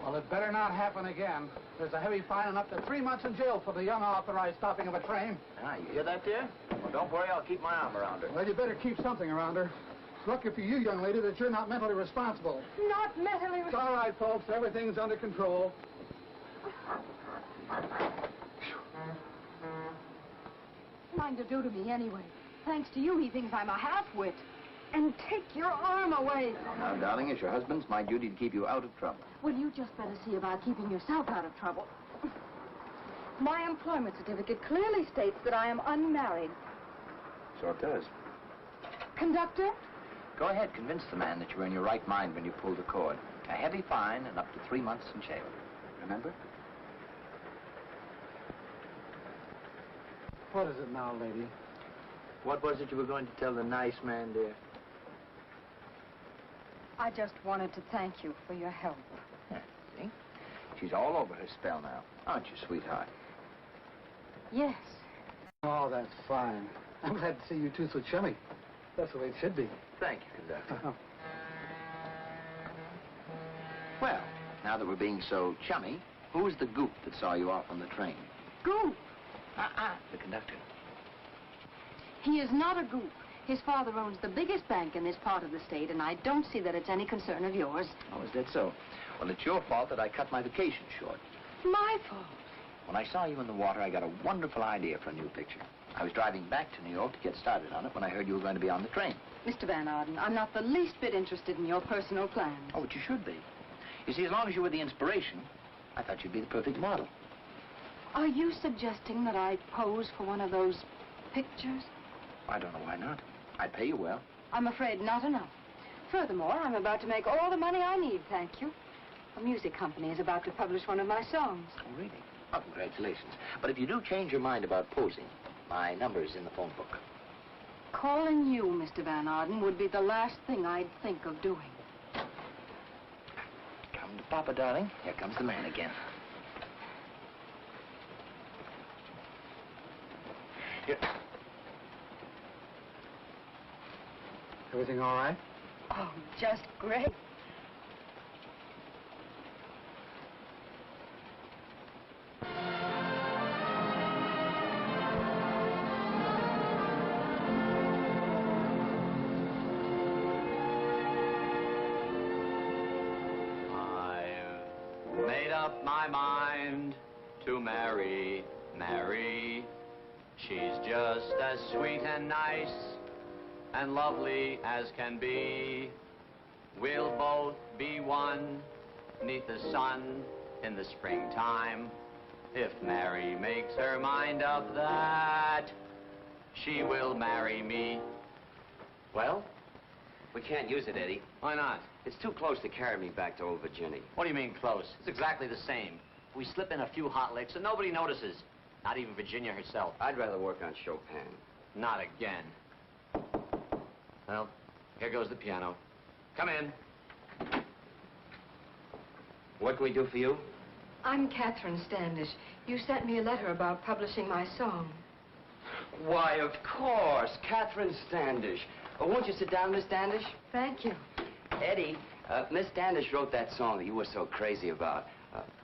Well, it better not happen again. There's a heavy fine and up to 3 months in jail for the unauthorized stopping of a train. Ah, you hear that, dear? Well, don't worry. I'll keep my arm around her. Well, you better keep something around her. It's lucky for you, young lady, that you're not mentally responsible. Not mentally It's all right, folks. Everything's under control. Trying to do to me anyway. Thanks to you, he thinks I'm a half-wit. And take your arm away. Now, darling, it's your husband's my duty to keep you out of trouble. Well, you just better see about keeping yourself out of trouble. My employment certificate clearly states that I am unmarried. So it does. Conductor? Go ahead, convince the man that you were in your right mind when you pulled the cord. A heavy fine and up to 3 months in jail. Remember? What is it now, lady? What was it you were going to tell the nice man, dear? I just wanted to thank you for your help. See? She's all over her spell now. Aren't you, sweetheart? Yes. Oh, that's fine. I'm glad to see you two so chummy. That's the way it should be. Thank you, conductor. Well, now that we're being so chummy, who was the goop that saw you off on the train? Goop? The conductor. He is not a goop. His father owns the biggest bank in this part of the state, and I don't see that it's any concern of yours. Oh, is that so? Well, it's your fault that I cut my vacation short. My fault. When I saw you in the water, I got a wonderful idea for a new picture. I was driving back to New York to get started on it when I heard you were going to be on the train. Mr. Van Arden, I'm not the least bit interested in your personal plans. Oh, but you should be. You see, as long as you were the inspiration, I thought you'd be the perfect model. Are you suggesting that I pose for one of those pictures? I don't know why not. I'd pay you well. I'm afraid not enough. Furthermore, I'm about to make all the money I need, thank you. A music company is about to publish one of my songs. Oh, really? Oh, congratulations. But if you do change your mind about posing, my number's in the phone book. Calling you, Mr. Van Arden, would be the last thing I'd think of doing. Come to Papa, darling. Here comes the man again. Here. Everything all right? Oh, just great. I've made up my mind to marry Mary. She's just as sweet and nice and lovely as can be. We'll both be one 'neath the sun in the springtime. If Mary makes her mind up that she will marry me. Well, we can't use it, Eddie. Why not? It's too close to carry me back to old Virginia. What do you mean close? It's exactly the same. We slip in a few hot licks and nobody notices. Not even Virginia herself. I'd rather work on Chopin. Not again. Well, here goes the piano. Come in. What can we do for you? I'm Catherine Standish. You sent me a letter about publishing my song. Why, of course, Catherine Standish. Won't you sit down, Miss Standish? Thank you. Eddie, Miss Standish wrote that song that you were so crazy about.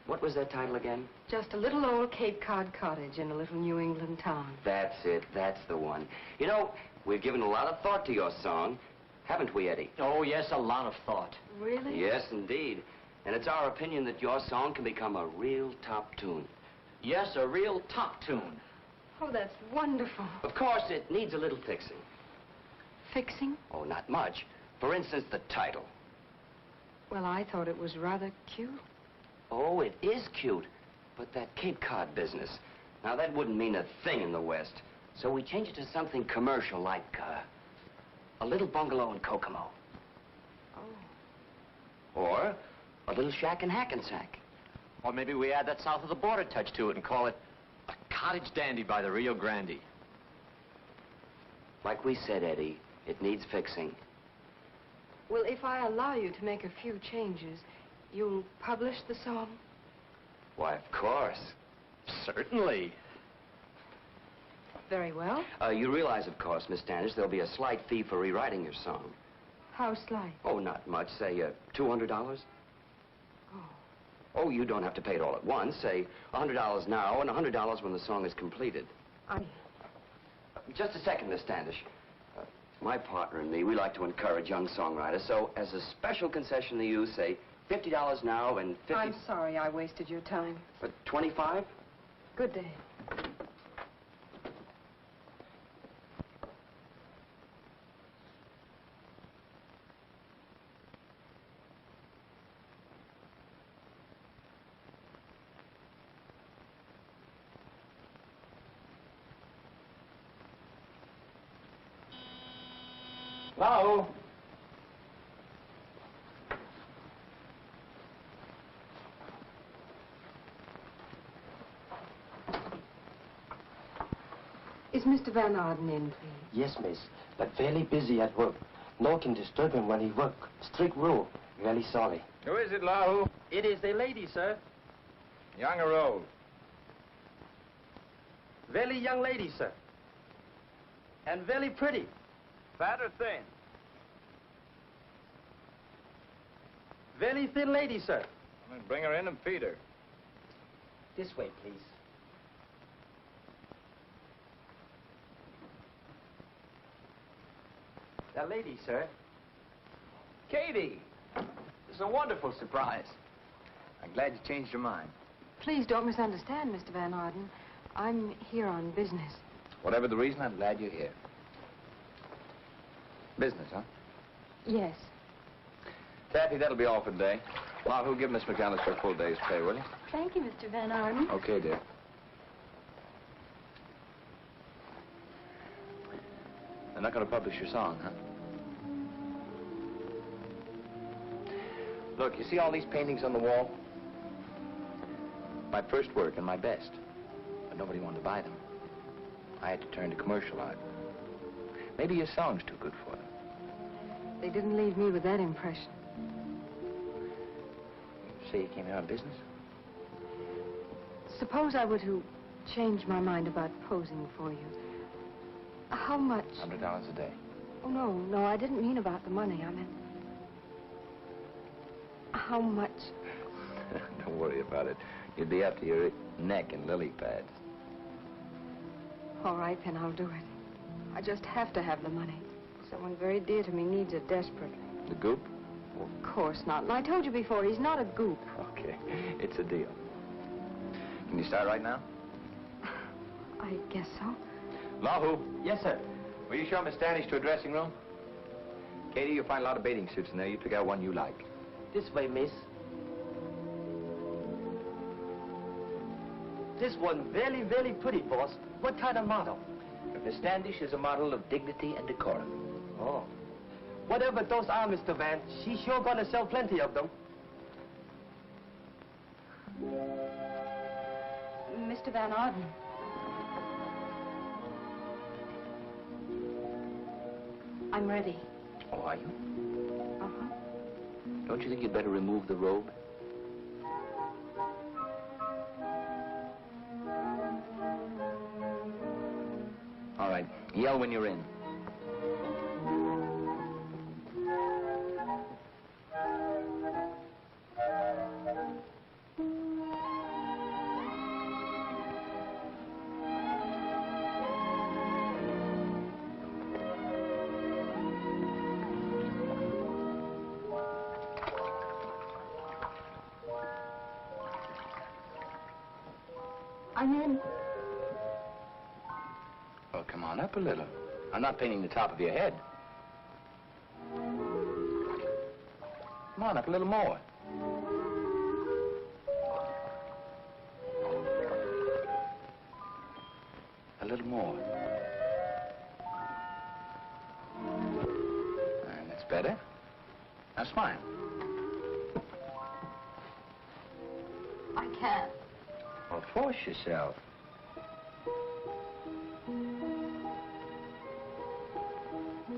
What was that title again? Just a little old Cape Cod cottage in a little New England town. That's it. That's the one. You know, we've given a lot of thought to your song, haven't we, Eddie? Oh, yes, a lot of thought. Really? Yes, indeed. And it's our opinion that your song can become a real top tune. Yes, a real top tune. Oh, that's wonderful. Of course, it needs a little fixing. Fixing? Oh, not much. For instance, the title. Well, I thought it was rather cute. Oh, it is cute. But that Cape Cod business, now that wouldn't mean a thing in the West. So we changed it to something commercial like a little bungalow in Kokomo. Oh. Or a little shack in Hackensack. Or maybe we add that south of the border touch to it and call it a cottage dandy by the Rio Grande. Like we said, Eddie, it needs fixing. Well, if I allow you to make a few changes, you'll publish the song? Why, of course. Certainly. Very well. You realize, of course, Miss Standish, there'll be a slight fee for rewriting your song. How slight? Oh, not much. Say, $200? Oh. Oh, you don't have to pay it all at once. Say, $100 now and $100 when the song is completed. Just a second, Miss Standish. My partner and me, we like to encourage young songwriters, so as a special concession to you, say, $50 now and $50... I'm sorry I wasted your time. 25? Good day. Hello? Is Mr. Van Arden in, please? Yes, miss, but very busy at work. No can disturb him when he work. Strict rule. Really sorry. Who is it, Lahu? It is a lady, sir. Young or old? Very young lady, sir. And very pretty. Fat or thin? Very thin lady, sir. Well, bring her in and feed her. This way, please. The lady, sir. Katie! It's a wonderful surprise. I'm glad you changed your mind. Please don't misunderstand, Mr. Van Arden. I'm here on business. Whatever the reason, I'm glad you're here. Business, huh? Yes. Taffy, that'll be all for today. Lahu, give Miss McAllister a full day's pay, will you? Thank you, Mr. Van Arden. Okay, dear. They're not going to publish your song, huh? Look, you see all these paintings on the wall? My first work and my best. But nobody wanted to buy them. I had to turn to commercial art. Maybe your song's too good for them. They didn't leave me with that impression. Say you came here on business? Suppose I were to change my mind about posing for you. How much? $100 a day. Oh, no, I didn't mean about the money. I meant... How much? Don't worry about it. You'd be up to your neck in lily pads. All right, then I'll do it. I just have to have the money. Someone very dear to me needs it desperately. The goop? Well, of course not. And I told you before, he's not a goop. Okay, it's a deal. Can you start right now? I guess so. Lahu. Yes, sir. Will you show Miss Standish to a dressing room? Katie, you'll find a lot of bathing suits in there. You pick out one you like. This way, miss. This one very, very pretty, boss. What kind of model? Miss Standish is a model of dignity and decorum. Oh. Whatever those are, Mr. Van, she's sure gonna sell plenty of them. Mr. Van Arden. I'm ready. Oh, are you? Uh-huh. Don't you think you'd better remove the robe? All right. Yell when you're in. I'm in. Well, come on up a little. I'm not painting the top of your head. Come on up a little more. A little more. And that's better. Now smile. I can't. Well, force yourself.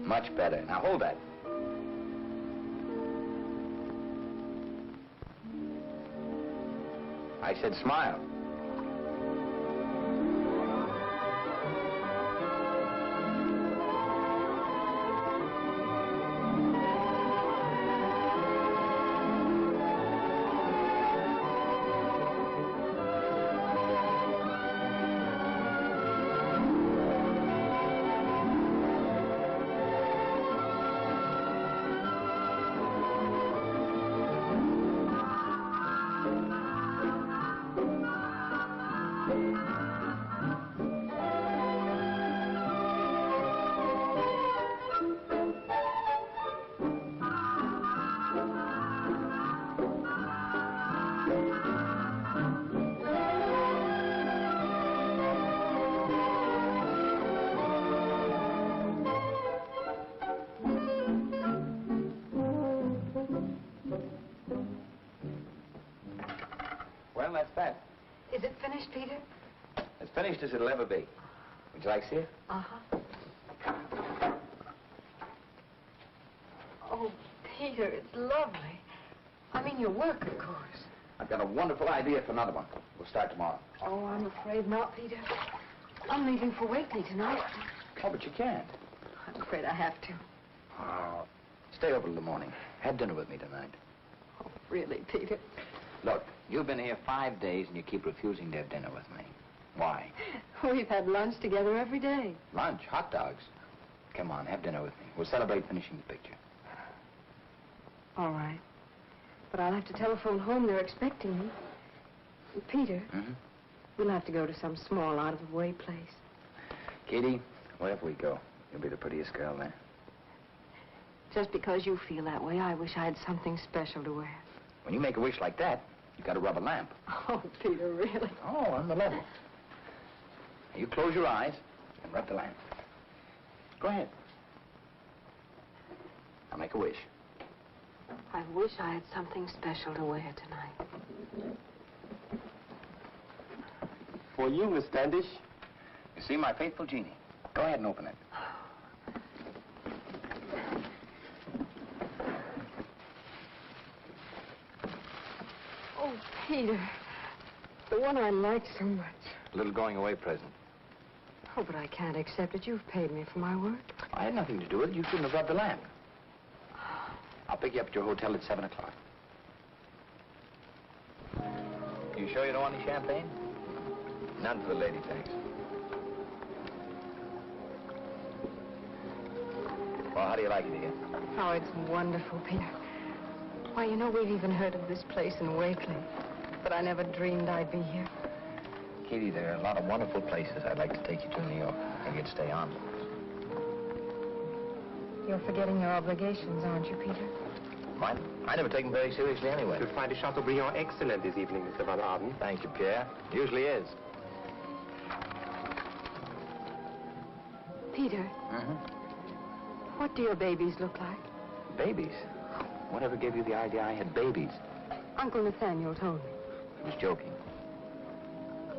Much better. Now hold that. I said smile. Well, that's that. Is it finished, Peter? As finished as it'll ever be. Would you like to see it? Uh-huh. Oh, Peter, it's lovely. I mean, your work, of course. I've got a wonderful idea for another one. We'll start tomorrow. Oh, I'm afraid not, Peter. I'm leaving for Wakely tonight. Oh, but you can't. I'm afraid I have to. Oh, stay over till the morning. Have dinner with me tonight. Oh, really, Peter? Look, you've been here 5 days and you keep refusing to have dinner with me. Why? We've had lunch together every day. Lunch? Hot dogs? Come on, have dinner with me. We'll celebrate finishing the picture. All right. But I'll have to telephone home. They're expecting me. Peter, we'll have to go to some small, out-of-the-way place. Katie, wherever we go, you'll be the prettiest girl there. Just because you feel that way, I wish I had something special to wear. When you make a wish like that, you've got to rub a lamp. Oh, Peter, really? Oh, on the level. Now, you close your eyes and rub the lamp. Go ahead. I'll make a wish. I wish I had something special to wear tonight. For you, Miss Standish. You see, my faithful genie. Go ahead and open it. Oh, Peter. The one I like so much. A little going-away present. Oh, but I can't accept it. You've paid me for my work. I had nothing to do with it. You shouldn't have rubbed the lamp. I'll pick you up at your hotel at 7 o'clock. You sure you don't want any champagne? None for the lady, thanks. Well, how do you like it here? Oh, it's wonderful, Peter. Why, you know, we've even heard of this place in Wakely. But I never dreamed I'd be here. Katie, there are a lot of wonderful places I'd like to take you to in New York. And you'd stay on. You're forgetting your obligations, aren't you, Peter? Mine? I never take them very seriously anyway. You'll find a Chateaubriand excellent this evening, Mr. Van Arden. Thank you, Pierre. Usually is. Peter. What do your babies look like? Babies? Whatever gave you the idea I had babies? Uncle Nathaniel told me. He was joking.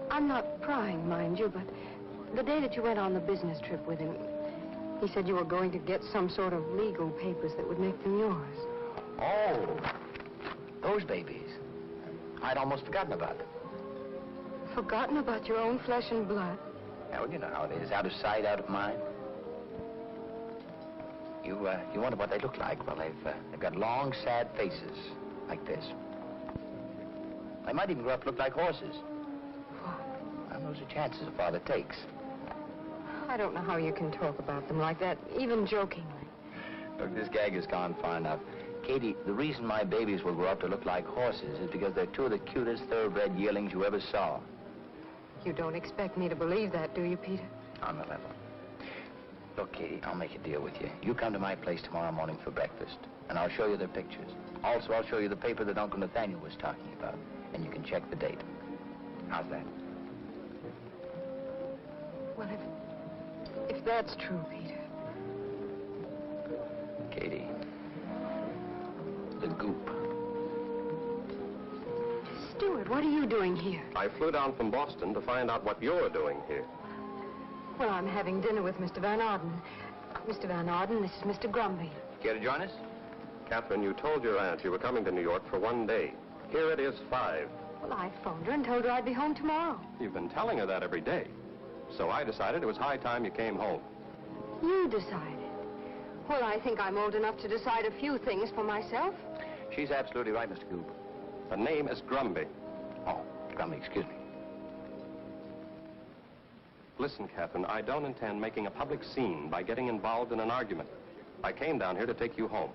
I'm not prying, mind you, but the day that you went on the business trip with him, he said you were going to get some sort of legal papers that would make them yours. Oh, those babies. I'd almost forgotten about them. Forgotten about your own flesh and blood? Yeah, well, you know how it is. Out of sight, out of mind. You wonder what they look like. Well, they've got long, sad faces, like this. They might even grow up to look like horses. And those are chances a father takes. I don't know how you can talk about them like that, even jokingly. Look, this gag has gone far enough. Katie, the reason my babies will grow up to look like horses is because they're two of the cutest thoroughbred yearlings you ever saw. You don't expect me to believe that, do you, Peter? On the level. Look, Katie, I'll make a deal with you. You come to my place tomorrow morning for breakfast, and I'll show you their pictures. Also, I'll show you the paper that Uncle Nathaniel was talking about, and you can check the date. How's that? Well, if that's true, Peter. Katie, the goop. Stuart, what are you doing here? I flew down from Boston to find out what you're doing here. Well, I'm having dinner with Mr. Van Arden. Mr. Van Arden, this is Mr. Grumby. Care to join us? Catherine, you told your aunt you were coming to New York for 1 day. Here it is 5. Well, I phoned her and told her I'd be home tomorrow. You've been telling her that every day. So I decided it was high time you came home. You decided? Well, I think I'm old enough to decide a few things for myself. She's absolutely right, Mr. Goop. The name is Grumby. Oh, Grumby, excuse me. Listen, Catherine, I don't intend making a public scene by getting involved in an argument. I came down here to take you home.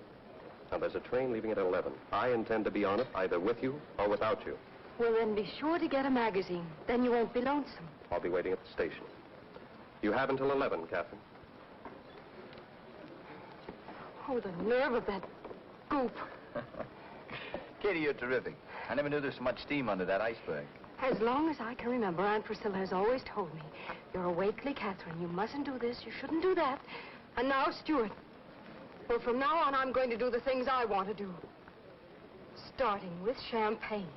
Now, there's a train leaving at 11. I intend to be on it either with you or without you. Well, then be sure to get a magazine. Then you won't be lonesome. I'll be waiting at the station. You have until 11, Catherine. Oh, the nerve of that goop. Katie, you're terrific. I never knew there was so much steam under that iceberg. As long as I can remember, Aunt Priscilla has always told me, you're a Wakely Catherine. You mustn't do this. You shouldn't do that. And now, Stuart. Well, from now on, I'm going to do the things I want to do. Starting with champagne.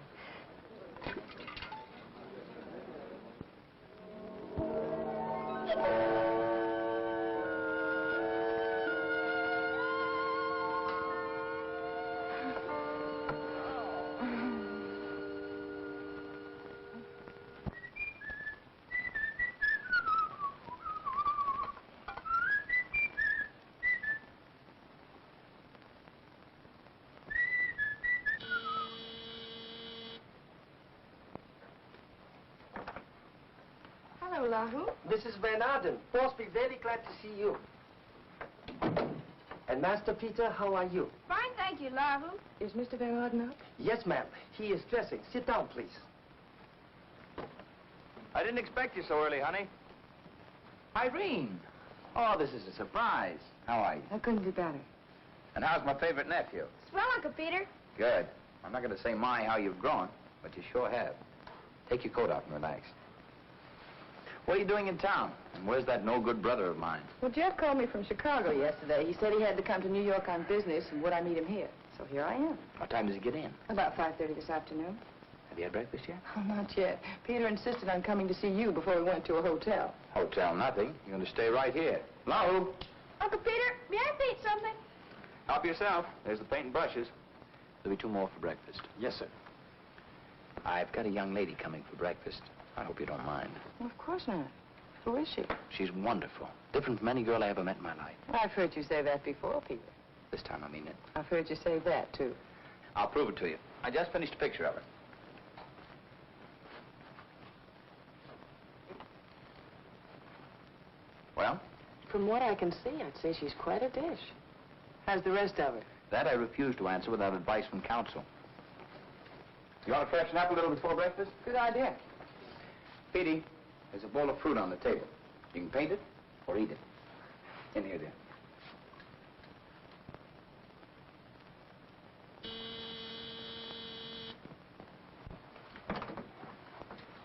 Lahu. Mrs. Van Arden, boss be very glad to see you. And Master Peter, how are you? Fine, thank you, Lahu. Is Mr. Van Arden out? Yes, ma'am. He is dressing. Sit down, please. I didn't expect you so early, honey. Irene. Oh, this is a surprise. How are you? I couldn't be better. And how's my favorite nephew? Swell, Uncle Peter. Good. I'm not going to say how you've grown, but you sure have. Take your coat off and relax. What are you doing in town? And where's that no-good brother of mine? Well, Jeff called me from Chicago yesterday. He said he had to come to New York on business, and would I meet him here? So here I am. What time does he get in? About 5:30 this afternoon. Have you had breakfast yet? Oh, not yet. Peter insisted on coming to see you before we went to a hotel. Hotel, nothing. You're going to stay right here. Lahu. Uncle Peter, may I paint something? Help yourself. There's the paint and brushes. There'll be 2 more for breakfast. Yes, sir. I've got a young lady coming for breakfast. I hope you don't mind. Well, of course not. Who is she? She's wonderful. Different from any girl I ever met in my life. I've heard you say that before, Peter. This time I mean it. I've heard you say that, too. I'll prove it to you. I just finished a picture of her. Well? From what I can see, I'd say she's quite a dish. How's the rest of her? That I refuse to answer without advice from counsel. You want to freshen up a little before breakfast? Good idea. Petey, there's a bowl of fruit on the table. You can paint it or eat it. In here, dear.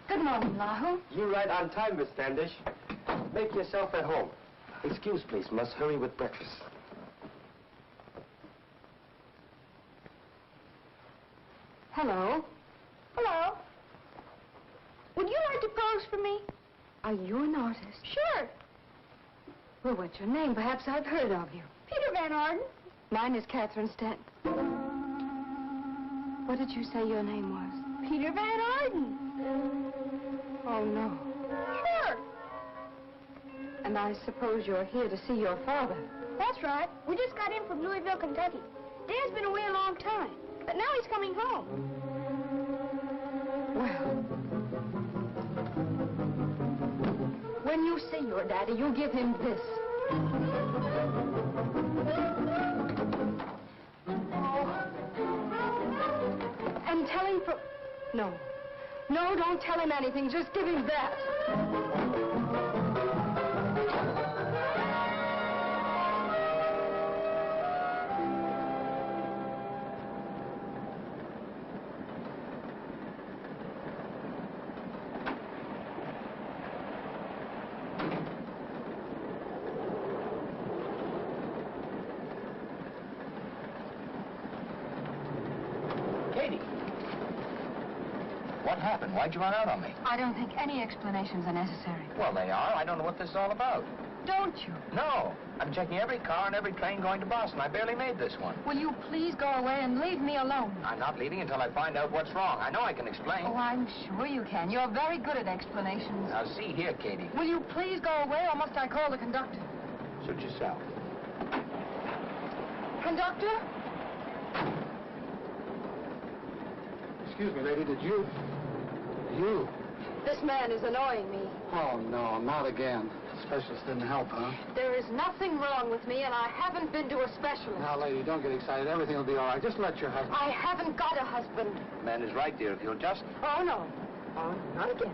Good morning, Lahu. You right on time, Miss Standish. Make yourself at home. Excuse, please. Must hurry with breakfast. Hello. Hello. Would you like to pose for me? Are you an artist? Sure. Well, what's your name? Perhaps I've heard of you. Peter Van Arden. Mine is Catherine Stanton. What did you say your name was? Peter Van Arden. Oh, no. Sure. And I suppose you're here to see your father. That's right. We just got in from Louisville, Kentucky. Dad's been away a long time, but now he's coming home. Well, when you see your daddy, you give him this. And tell him from... No. No, don't tell him anything. Just give him that. What happened? Why'd you run out on me? I don't think any explanations are necessary. Well, they are. I don't know what this is all about. Don't you? No. I'm checking every car and every train going to Boston. I barely made this one. Will you please go away and leave me alone? I'm not leaving until I find out what's wrong. I know I can explain. Oh, I'm sure you can. You're very good at explanations. Now, see here, Katie. Will you please go away, or must I call the conductor? Suit yourself. Conductor? Excuse me, lady, did you... This man is annoying me. Oh, no, not again. Specialist didn't help, huh? There is nothing wrong with me, and I haven't been to a specialist. Now, lady, don't get excited. Everything will be all right. Just let your husband... I haven't got a husband. The man is right, dear. If you'll just... Oh, no. Oh, not again.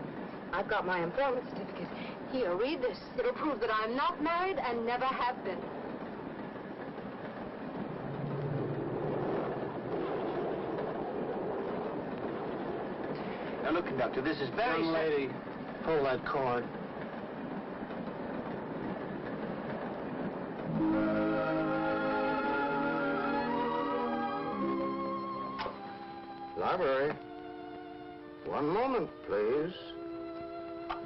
I've got my employment certificate. Here, read this. It'll prove that I'm not married and never have been. Now, look, conductor, this is very... Young lady, pull that cord. Library. One moment, please.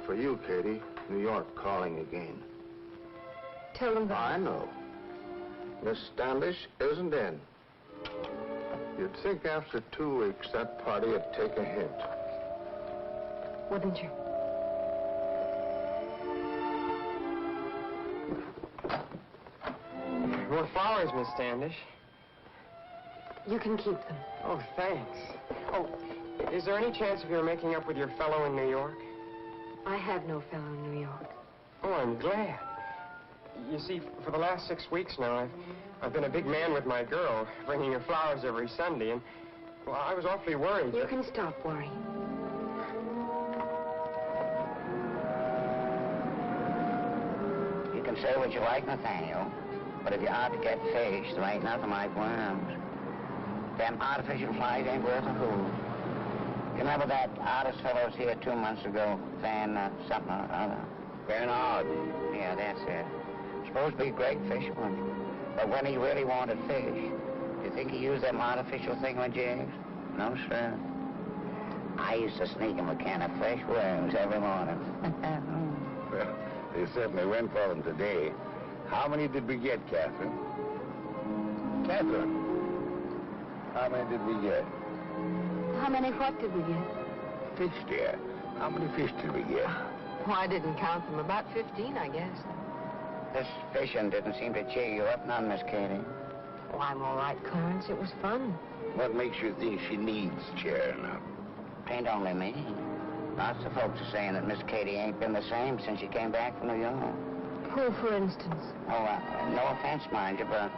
For you, Katie. New York calling again. Tell them that. I know. Miss Standish isn't in. You'd think after 2 weeks that party would take a hint. Wouldn't you? More flowers, Miss Standish. You can keep them. Oh, thanks. Oh, is there any chance of your making up with your fellow in New York? I have no fellow in New York. Oh, I'm glad. You see, for the last 6 weeks now, I've been a big man with my girl, bringing her flowers every Sunday, and, well, I was awfully worried. You can stop worrying. You can say what you like, Nathaniel, but if you're out to get fish, there ain't nothing like worms. Them artificial flies ain't worth a hoot. You remember that artist fellow was here 2 months ago, saying something or other? Bernard. Yeah, that's it. Supposed to be a great fisherman. But when he really wanted fish, do you think he used them artificial thingamajigs? No, sir. I used to sneak him a can of fresh worms every morning. Well, they certainly went for them today. How many did we get, Catherine? Catherine, how many did we get? How many what did we get? Fish, dear. How many fish did we get? Well, I didn't count them. About 15, I guess. This fishing didn't seem to cheer you up none, Miss Katie. Oh, I'm all right, Clarence. It was fun. What makes you think she needs cheering up? Ain't only me. Lots of folks are saying that Miss Katie ain't been the same since she came back from New York. Who, for instance? Oh, no offense, mind you, but...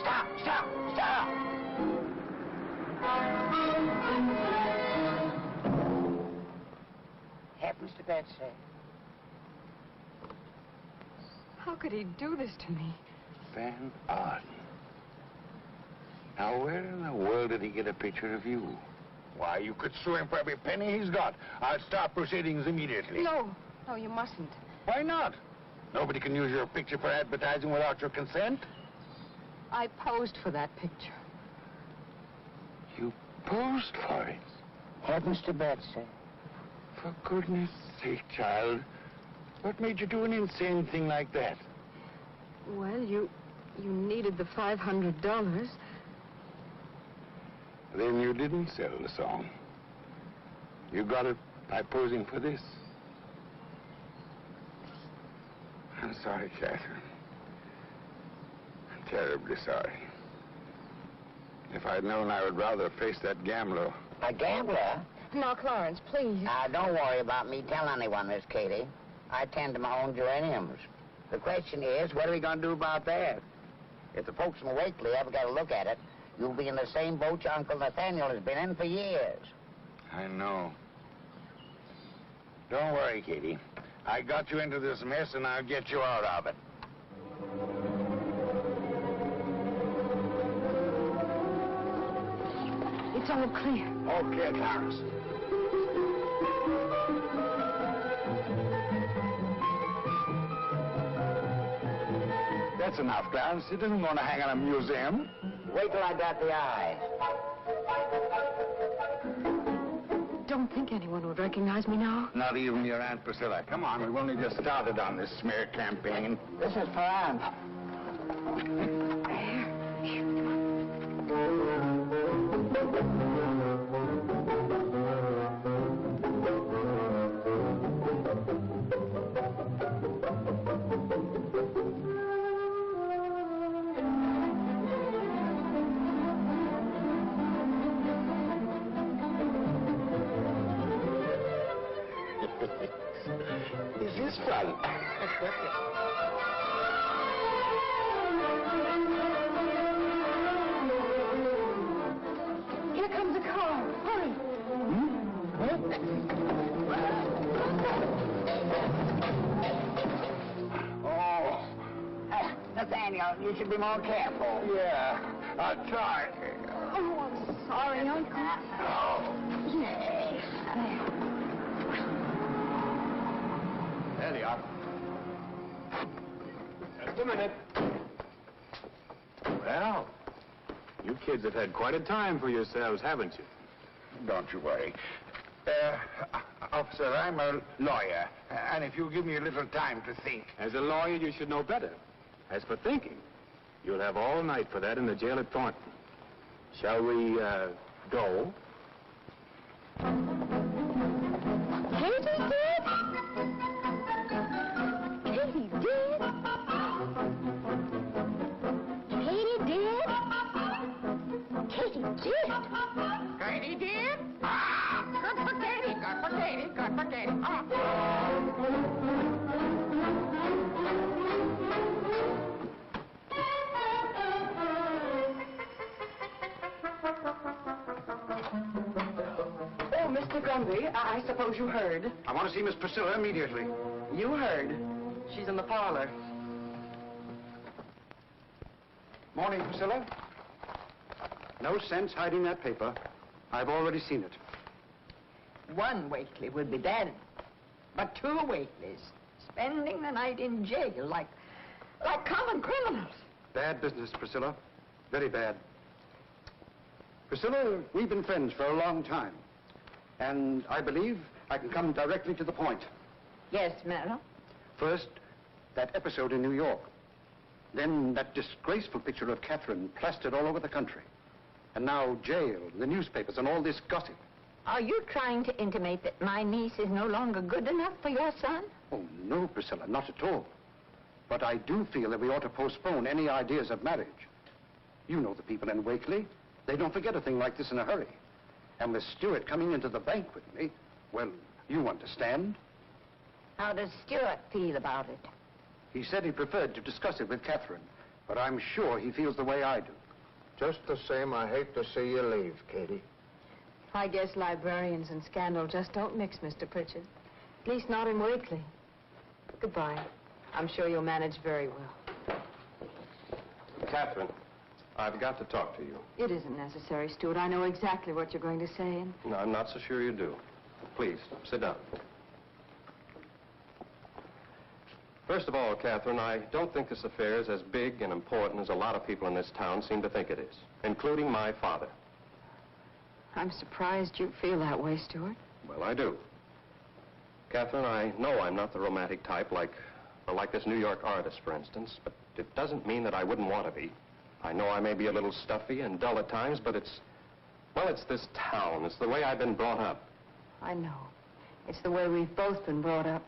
Stop! Stop! Stop! Happens to Betsy. How could he do this to me? Van Arden. Now, where in the world did he get a picture of you? Why, you could sue him for every penny he's got. I'll stop proceedings immediately. No, you mustn't. Why not? Nobody can use your picture for advertising without your consent. I posed for that picture. You posed for it? Happens to Betsy. For goodness sake, child. What made you do an insane thing like that? Well, you needed the $500. Then you didn't sell the song. You got it by posing for this. I'm sorry, Catherine. I'm terribly sorry. If I'd known, I would rather face that gambler. A gambler? Now, Clarence, please. Now, don't worry about me telling anyone, Miss Katie. I tend to my own geraniums. The question is, what are we going to do about that? If the folks from Wakely ever get a look at it, you'll be in the same boat your Uncle Nathaniel has been in for years. I know. Don't worry, Katie. I got you into this mess, and I'll get you out of it. It's all clear. All clear, Clarence. That's enough, Clarence. It isn't going to hang in a museum. Wait till I dot the I. Don't think anyone would recognize me now. Not even your Aunt Priscilla. Come on, we've only just started on this smear campaign. This is for Aunt. Is this fun? Here comes a car. Hurry. Oh. Nathaniel, you should be more careful. Yeah, I'll try. Oh, I'm sorry, Uncle. There they are. Just a minute. Well, you kids have had quite a time for yourselves, haven't you? Don't you worry. Officer, I'm a lawyer, and if you give me a little time to think... As a lawyer, you should know better. As for thinking, you'll have all night for that in the jail at Thornton. Shall we, go? Katie did? Katie did? Katie did? Katie did? Katie did? Good for Katie, good for Katie, good for Katie. Oh, Mr. Grundy, I suppose you heard. I want to see Miss Priscilla immediately. You heard. She's in the parlor. Morning, Priscilla. No sense hiding that paper. I've already seen it. One Wakely would be dead, but two Wakeleys spending the night in jail like common criminals. Bad business, Priscilla. Very bad. Priscilla, we've been friends for a long time. And I believe I can come directly to the point. Yes, Merrill? First, that episode in New York. Then that disgraceful picture of Catherine plastered all over the country. And now jail, the newspapers, and all this gossip. Are you trying to intimate that my niece is no longer good enough for your son? Oh, no, Priscilla, not at all. But I do feel that we ought to postpone any ideas of marriage. You know the people in Wakely. They don't forget a thing like this in a hurry. And with Stuart coming into the bank with me, well, you understand. How does Stuart feel about it? He said he preferred to discuss it with Catherine, but I'm sure he feels the way I do. Just the same, I hate to see you leave, Katie. I guess librarians and scandal just don't mix, Mr. Pritchard. At least not in Wakely. Goodbye. I'm sure you'll manage very well. Catherine, I've got to talk to you. It isn't necessary, Stuart. I know exactly what you're going to say, and... No, I'm not so sure you do. Please, sit down. First of all, Catherine, I don't think this affair is as big and important as a lot of people in this town seem to think it is, including my father. I'm surprised you feel that way, Stuart. Well, I do. Catherine, I know I'm not the romantic type like this New York artist, for instance, but it doesn't mean that I wouldn't want to be. I know I may be a little stuffy and dull at times, but it's this town. It's the way I've been brought up. I know. It's the way we've both been brought up.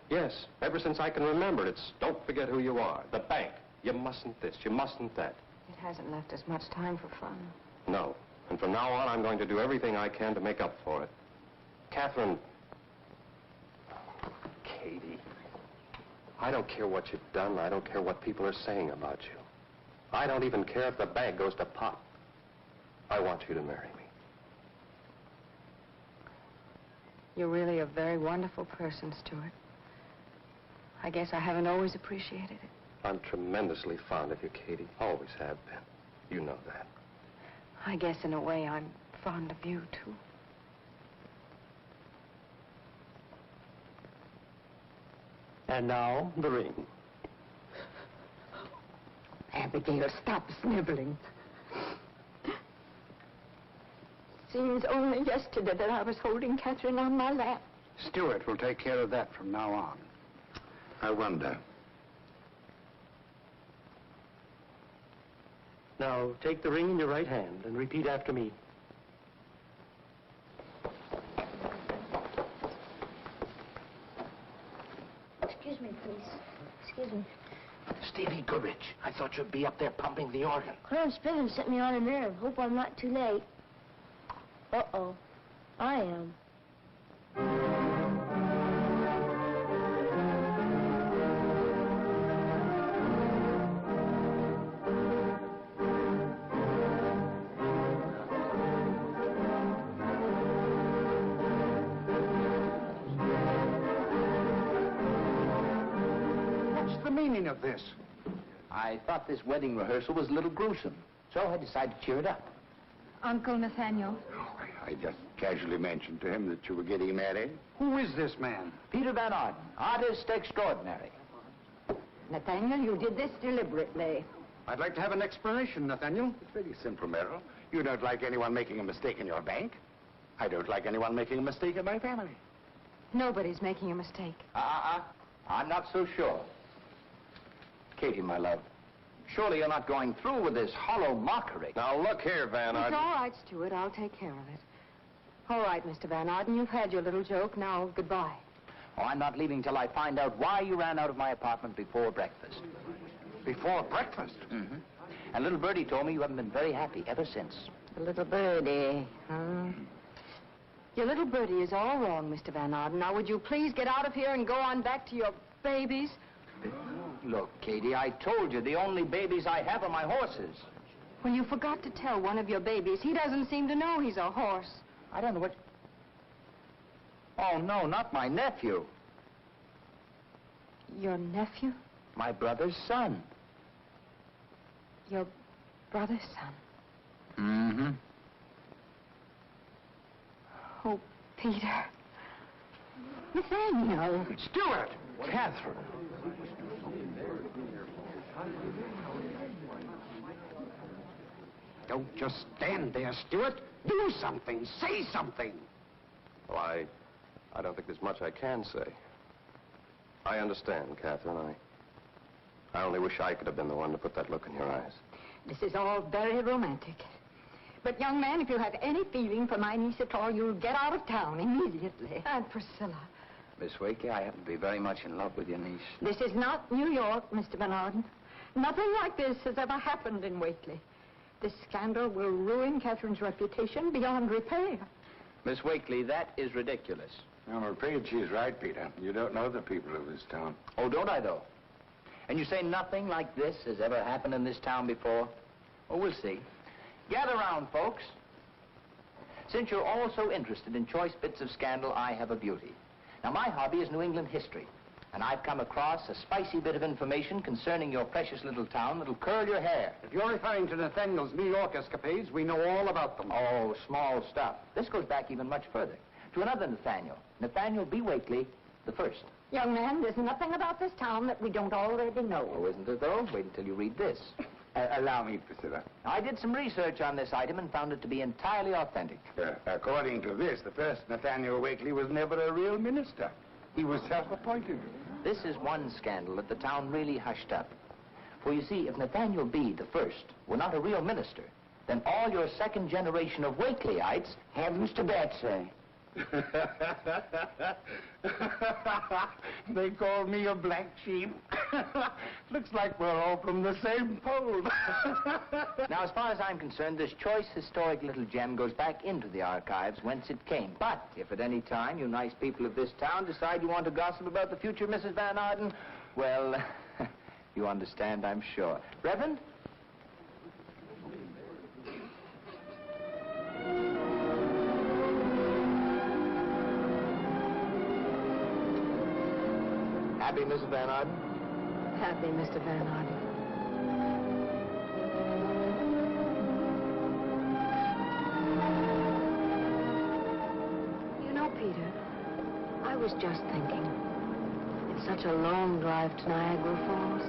Yes, ever since I can remember, it's don't forget who you are. The bank. You mustn't this, you mustn't that. It hasn't left us much time for fun. No. And from now on, I'm going to do everything I can to make up for it. Catherine. Katie. I don't care what you've done. I don't care what people are saying about you. I don't even care if the bank goes to pot. I want you to marry me. You're really a very wonderful person, Stuart. I guess I haven't always appreciated it. I'm tremendously fond of you, Katie. Always have been. You know that. I guess in a way I'm fond of you, too. And now, the ring. Abigail, stop sniveling. Seems only yesterday that I was holding Catherine on my lap. Stuart will take care of that from now on. I wonder. Now, take the ring in your right hand and repeat after me. Excuse me, please. Excuse me. Stevie Goodrich, I thought you'd be up there pumping the organ. Clarence Bivens sent me on a nerve. Hope I'm not too late. Uh-oh. I am. What's the meaning of this? I thought this wedding rehearsal was a little gruesome, so I decided to cheer it up. Uncle Nathaniel. I just casually mentioned to him that you were getting married. Who is this man? Peter Van Arden, artist extraordinary. Nathaniel, you did this deliberately. I'd like to have an explanation, Nathaniel. It's very simple, Merrill. You don't like anyone making a mistake in your bank. I don't like anyone making a mistake in my family. Nobody's making a mistake. I'm not so sure. Katie, my love, surely you're not going through with this hollow mockery. Now, look here, Van It's Arden. all right, Stuart. I'll take care of it. All right, Mr. Van Arden, you've had your little joke. Now, goodbye. Oh, I'm not leaving till I find out why you ran out of my apartment before breakfast. Before breakfast? Mm-hmm. And little Birdie told me you haven't been very happy ever since. The little birdie, huh? Your little birdie is all wrong, Mr. Van Arden. Now, would you please get out of here and go on back to your babies? Look, Katie, I told you the only babies I have are my horses. Well, you forgot to tell one of your babies. He doesn't seem to know he's a horse. I don't know what... Oh, no, not my nephew. Your nephew? My brother's son. Your brother's son? Mm-hmm. Oh, Peter. Nathaniel. Stuart. Catherine. Don't just stand there, Stuart. Do something. Say something. Well, I don't think there's much I can say. I understand, Catherine. I only wish I could have been the one to put that look in your eyes. This is all very romantic. But, young man, if you have any feeling for my niece at all, you'll get out of town immediately. Aunt Priscilla. Miss Wakey, I happen to be very much in love with your niece. This is not New York, Mr. Van Arden. Nothing like this has ever happened in Wakely. This scandal will ruin Catherine's reputation beyond repair. Miss Wakely, that is ridiculous. I'm afraid she's right, Peter. You don't know the people of this town. Oh, don't I, though? And you say nothing like this has ever happened in this town before? Oh, we'll see. Gather round, folks. Since you're all so interested in choice bits of scandal, I have a beauty. Now, my hobby is New England history, and I've come across a spicy bit of information concerning your precious little town that'll curl your hair. If you're referring to Nathaniel's New York escapades, we know all about them. Oh, small stuff. This goes back even much further, to another Nathaniel, Nathaniel B. Wakely the first. Young man, there's nothing about this town that we don't already know. Oh, isn't there, though? Wait until you read this. Allow me, Priscilla. I did some research on this item and found it to be entirely authentic. According to this, the first Nathaniel Wakely was never a real minister. He was self-appointed. This is one scandal that the town really hushed up. For you see, if Nathaniel B. the first were not a real minister, then all your second generation of Wakelyites... Heavens to Betsy. They call me a black sheep. Looks like we're all from the same pole. Now, as far as I'm concerned, this choice historic little gem goes back into the archives whence it came. But if at any time you nice people of this town decide you want to gossip about the future Mrs. Van Arden, well, you understand, I'm sure. Reverend? Happy, Mrs. Van Arden? Happy, Mr. Van Arden. You know, Peter, I was just thinking. It's such a long drive to Niagara Falls.